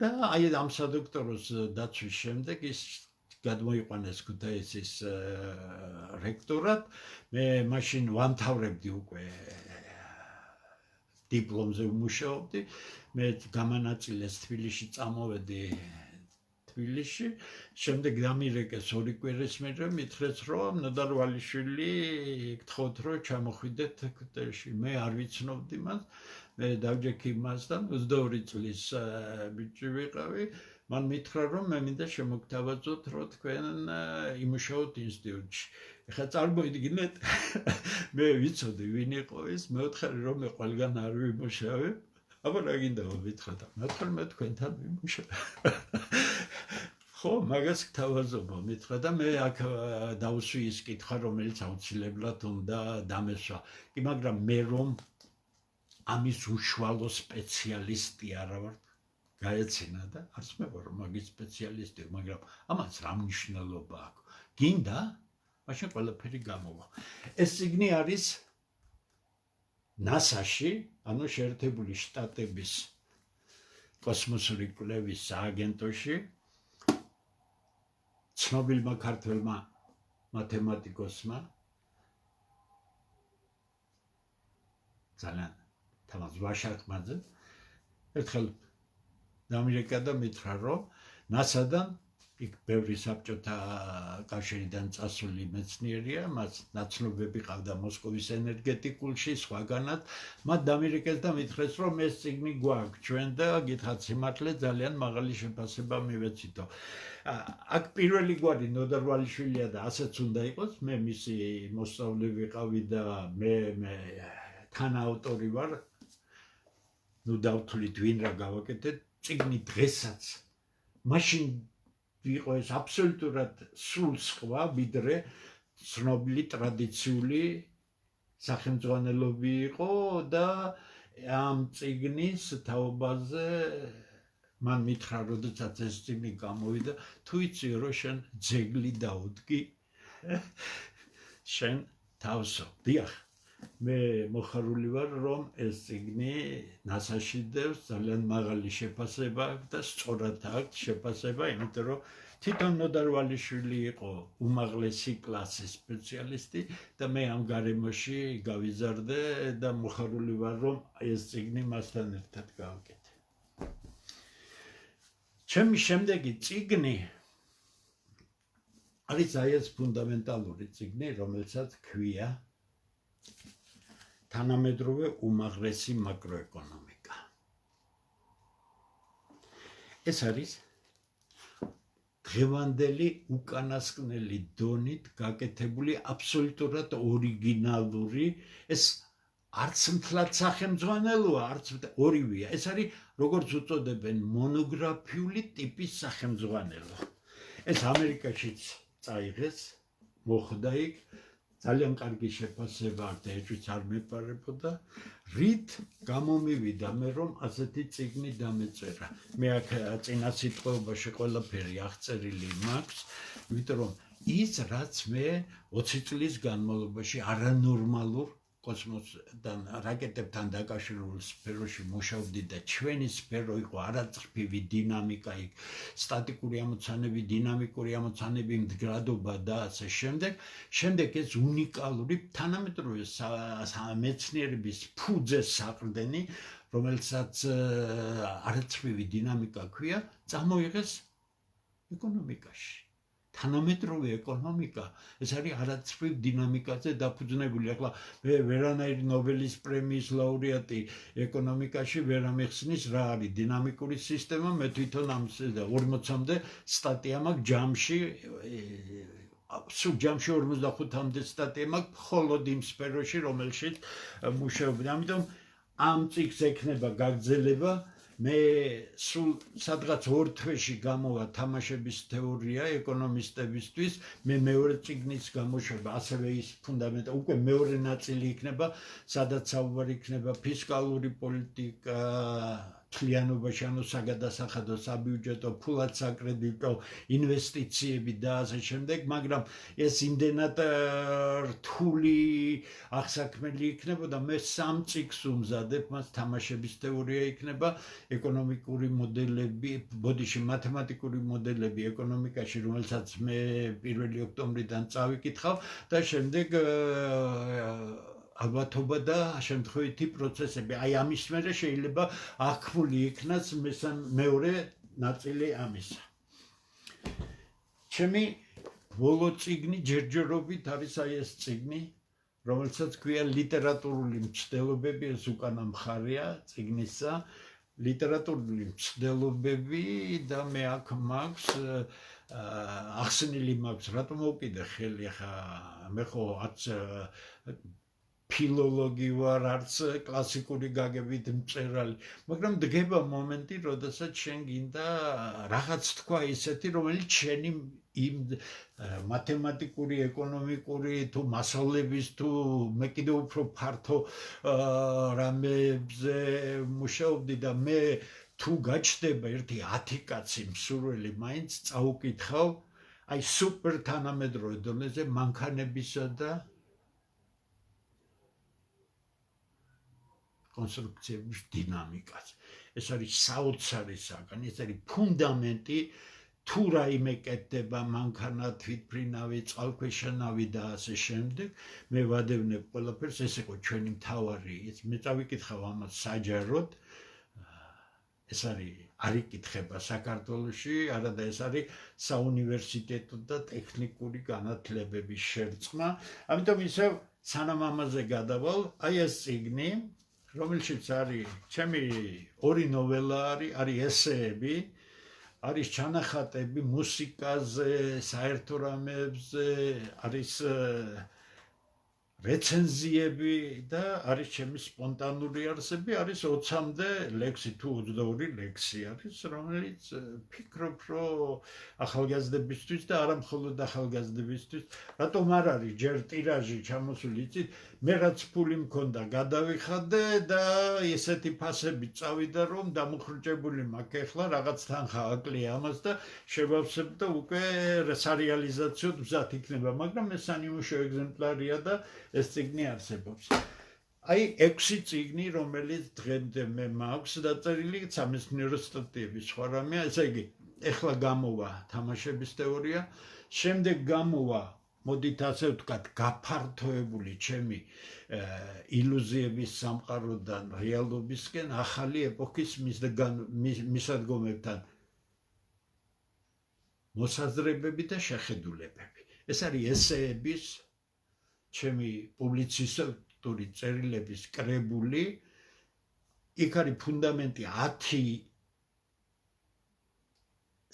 და აი ამ სადოქტოროს დაცვის შემდეგ ის გადმოიყვანეს ქუთაისის რექტორად. მე მაშინ ვამთავრებდი უკვე დიპლომზე ვმუშაობდი. მე გამანაწილეს თბილისში, წამოვედი თბილისში, შემდეგ დამირეკეს 2 კვირის მერე, მითხრეს, რომ ნოდარ ვალიშვილი გთხოვთ, რომ ჩამოხვიდეთ ქუთაისში. მე არ ვიცნობდი მას, მე დავჯექი მასთან, 22 წლის ბიჭი ვიყავი. მან მითხრა, რომ მე მინდა შემოგთავაზოთ, რომ თქვენ იმუშაოთ ინსტიტუტში. ეხლა წარმოიდგინეთ, მე ვიცოდი ვინ იყო ის, მეუთხარი რომ მე ყველგან არ ვიმუშავებ, აბა რა გინდა მითხრა და მე თქვენთან ვიმუშავებ. ხო, მაგას გთავაზობ, მითხრა და მე აქ დავუსვი ის კითხვა, რომელიც აუცილებლად უნდა დამესვა. კი, მაგრამ მე რომ ამის უშუალო სპეციალისტი არა ვარ, გაეცინა და არც მე ვარ მაგის სპეციალისტი, მაგრამ ამას რა მნიშვნელობა აქვს? გინდა? მაშინ ყველაფერი გამოვა. ეს წიგნი არის NASA-ში, ანუ შეერთებული შტატების კოსმოსური კვლევის სააგენტოში, ცნობილმა ქართველმა მათემატიკოსმა, ძალიან თამაზ ვაშაკმაძე, ერთხელ დამირეკა და მითხრა, რომ NASA-დან იქ ბევრი საბჭოთა კავშირიდან წასული მეცნიერია, მას ნაცნობები ყავდა მოსკოვის ენერგეტიკულში, სხვაგანაც, მათ დამირეკეს და მითხრეს, რომ ეს წიგნი გვაქვს ჩვენ და გითხრათ სიმართლე, ძალიან მაღალი შეფასება მივეცითო. აქ პირველი გვარი ნოდარ ვალიშვილია და ასეც უნდა იყოს, მე მისი მოსწავლე ვიყავი და მე თანაავტორი ვარ. ნუ დავთვლით ვინ რა გავაკეთეთ, წიგნი დღესაც მაშინ იყო ეს აბსოლუტურად სულ სხვა, ვიდრე ცნობილი ტრადიციული სახელმძღვანელობი იყო და ამ წიგნის თაობაზე მან მითხრა, როდესაც ეს წიგნი გამოვიდა, თუ იცი რომ შენ ძეგლი დაუდგი შენ თავსო. დიახ, მე მოხარული ვარ, რომ ეს წიგნი NASA-ში დევს, ძალიან მაღალი შეფასება აქვს და სწორად აქვს შეფასება, იმიტომ რომ თვითონ ნოდარ ვალიშვილი იყო უმაღლესი კლასის სპეციალისტი და მე ამ გარემოში გავიზარდე და მოხარული ვარ, რომ ეს წიგნი მასთან ერთად გავაკეთე. ჩემი შემდეგი წიგნი არის აი ეს ფუნდამენტალური წიგნი, რომელსაც ქვია თანამედროვე უმაღლესი მაკროეკონომიკა. ეს არის დღევანდელი უკანასკნელი დონით გაკეთებული აბსოლუტურად ორიგინალური, ეს არც მთლად სახელმძღვანელოა, არც ორივეა. ეს არის როგორც უწოდებენ მონოგრაფიული ტიპის სახელმძღვანელო. ეს ამერიკაშიც წაიღეს, მოხდა იქ, ძალიან კარგი შეფასება აქვს და ეჭვიც არ მეპარებოდა, რით გამომივიდა მე რომ ასეთი წიგნი დამეწერა. მე აქ წინა სიტყვებაში ყველაფერი აღწერილი მაქვს, იმიტომ რომ ის რაც მე 20 წლის განმავლობაში არანორმალურ კოსმოსთან რაკეტებთან დაკავშირებულ სფეროში მუშაობდი და ჩვენი სფერო იყო არაწყფივი დინამიკა, იქ სტატიკური ამოცანები, დინამიკური ამოცანები, მდგრადობა და ასე შემდეგ. შემდეგ ეს უნიკალური თანამედროვე მეცნიერების ფუძეს საყრდენი, რომელსაც არაწყფივი დინამიკა ქვია, წამოიღეს ეკონომიკაში. თანამედროვე ეკონომიკა, ეს არის არაწყფივ დინამიკაზე დაფუძნებული. ახლა მე ვერანაირი ნობელის პრემიის ლაურეატი ეკონომიკაში ვერ ამეხსნის რა არის დინამიკური სისტემა, მე თვითონ ამ 40-მდე სტატია მაქვს ჯამში, ჯამში 45-მდე სტატია მაქვს მხოლოდ იმ სფეროში, რომელშიც მუშაობდი. ამიტომ ამ წიგნს ექნება გაგრძელება. მე სულ სადღაც 2 თვეში გამოვა თამაშების თეორია ეკონომისტებისთვის, მე მეორე წიგნის გამოშვება, ასევე ის ფუნდამენტა, უკვე მეორე ნაწილი იქნება, სადაც საუბარი იქნება ფისკალური პოლიტიკა, თლიანობაში, ანუ საგადასახადო, საბიუჯეტო, ფულად საკრედიტო, ინვესტიციები და ასე შემდეგ, მაგრამ ეს იმდენად რთული აღსაქმელი იქნებოდა, მე 3 წიგნს უმზადებ, მას თამაშების თეორია იქნება, ეკონომიკური მოდელები, ბოდიში მათემატიკური მოდელები ეკონომიკაში, რომელსაც მე 1 ოქტომბრიდან წავიკითხავ და შემდეგ ალბათობა და შემთხვევითი პროცესები. აი ამის მერე შეიძლება აღქმული იქნას მეორე ნაწილი ამისა. ჩემი ბოლო წიგნი ჯერჯერობით არის აი ეს წიგნი, რომელსაც ქვია ლიტერატურული მცდელობები, ეს უკანა მხარეა წიგნისა, ლიტერატურული მცდელობები და მე აქ მაქვს ახსნილი მაქვს, რატომ მოვკიდე ხელი, ხა მე ხო არც ფილოლოგი ვარ, არც კლასიკური გაგებით მწერალი, მაგრამ დგება მომენტი, როდესაც შენ გინდა რაღაც თქვა ისეთი, რომელიც შენი იმ მათემატიკური, ეკონომიკური თუ მასალების თუ მე კიდევ უფრო ფართო რამებზე მუშაობდი და მე თუ გაჩნდება ერთი 10 კაცი მსურველი მაინც წაუკითხავ აი სუპერ თანამედროვე დონეზე მანქანებისა და კონსტრუქციების დინამიკას. ეს არის საოცარი საგანი, ეს არის ფუნდამენტი, თუ რაიმე კეთდება მანქანა, თვითმფრინავი, წყალქვეშა და ასე შემდეგ, მე ვადევნებ ყველაფერს, ეს იყო ჩვენი მთავარი, მე წავიკითხავ ამას საჯაროდ, ეს არ იკითხება საქართველოში, არადა ეს არის საუნივერსიტეტო და ტექნიკური განათლებების შერწყმა. ამიტომ ისევ სანამ ამაზე გადავალ, აი ეს წიგნი, რომელშიც არის ჩემი 2 ნოველა არის ესეები, არის ჩანახატები მუსიკაზე, საერთო რამებზე, არის რეცენზიები და არის ჩემი სპონტანური არსები, არის 20-მდე ლექსი თუ 22 ლექსი არის, რომელიც ფიქრობ, რომ ახალგაზრდებისთვის და არა მხოლოდ ახალგაზრდებისთვის, რატომ არ არის ჯერ ტირაჟი ჩამოსული, იცით, მე რაც ფული მქონდა გადავიხადე და ესეთი ფასები წავიდა, რომ დამუხრუჭებული მაქვს ახლა რაღაც თანხა აკლია ამას და შევავსებ და უკვე სარეალიზაციოდ მზად იქნება, მაგრამ ეს სანიმუშო ეგზემპლარია და ეს წიგნი არსებობს. აი 6 წიგნი, რომელიც დღემდე მე მაქვს დაწერილი, სამეცნიერო სტატიები, სხვა რამეა, ესე იგი, ეხლა გამოვა თამაშების თეორია, შემდეგ გამოვა, მოდით ასე ვთქვათ, გაფართოებული ჩემი ილუზიების სამყაროდან რეალობისკენ, ახალი ეპოქის მისადგომებთან. მოსაზრებები და შეხედულებები. ეს არის ესეების, ჩემი პუბლიცისტური წერილების კრებული, იქ არის ფუნდამენტი 10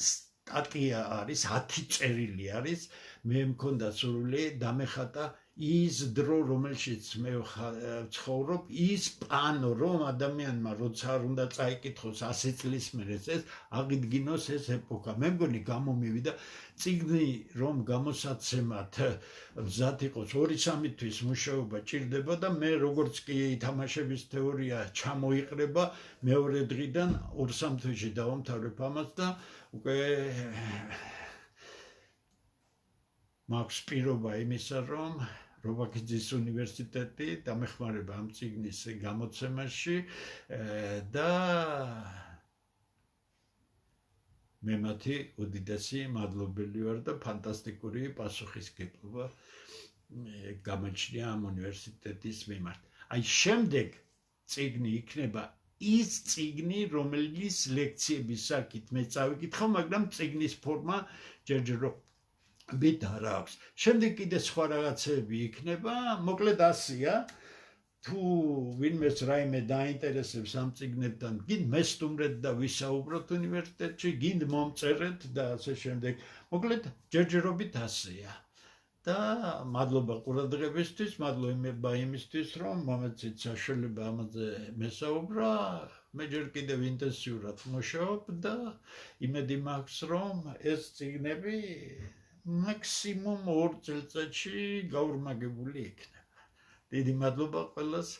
სტატია არის, 10 წერილი არის, მე მქონდა სურვილი დამეხატა ის დრო, რომელშიც მე ვცხოვრობ, ის პანო, რომ ადამიანმა როცა არ უნდა წაიკითხოს 100 წლის მერე ეს აღიდგინოს ეს ეპოქა. მე მგონი გამომივიდა წიგნი, რომ გამოსაცემად მზად იყოს 2-3 თვის მუშაობა ჭირდება და მე როგორც კი თამაშების თეორია ჩამოიყრება, მეორე დღიდან 2-3 თვეში დავამთავრებ ამას და უკვე მაქვს პირობა იმისა, რომ რობაქიძის უნივერსიტეტი დამეხმარება ამ წიგნის გამოცემაში და მე მათი უდიდესი მადლობელი ვარ და ფანტასტიკური პასუხისგებლობა გამაჩნია ამ უნივერსიტეტის მიმართ. აი შემდეგ წიგნი იქნება ის წიგნი, რომელიც ლექციების საკით მე წავიკითხო, მაგრამ წიგნის ფორმა ჯერჯერობით არ აქვს. შემდეგ კიდე სხვა რაღაცები იქნება, მოკლედ ასია. თუ ვინმეს რაიმე დაინტერესებს ამ წიგნებთან, გინდ მესტუმრეთ და ვისაუბროთ უნივერსიტეტში, გინდ მომწერეთ და ასე შემდეგ. მოკლედ ჯერჯერობით ასია. და მადლობა ყურადღებისთვის, მადლობა იმისთვის, რომ მომეწით საშუალება ამაზე მესაუბრა. მე ჯერ კიდევ ინტენსიურად მუშაობ და იმედი მაქვს, რომ ეს წიგნები მაქსიმუმ 2 წელიწადში გაურმაგებული იქნება. დიდი მადლობა ყველას.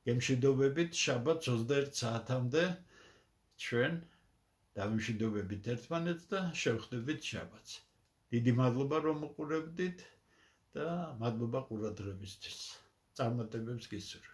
გემშვიდობებით შაბათს 21 საათამდე ჩვენ დავიმშვიდობებით ერთმანეთს და შევხვდებით შაბათს. დიდი მადლობა რომ მოყურებდით და მადლობა ყურადღებისთვის. წარმატებებს გისურვებთ.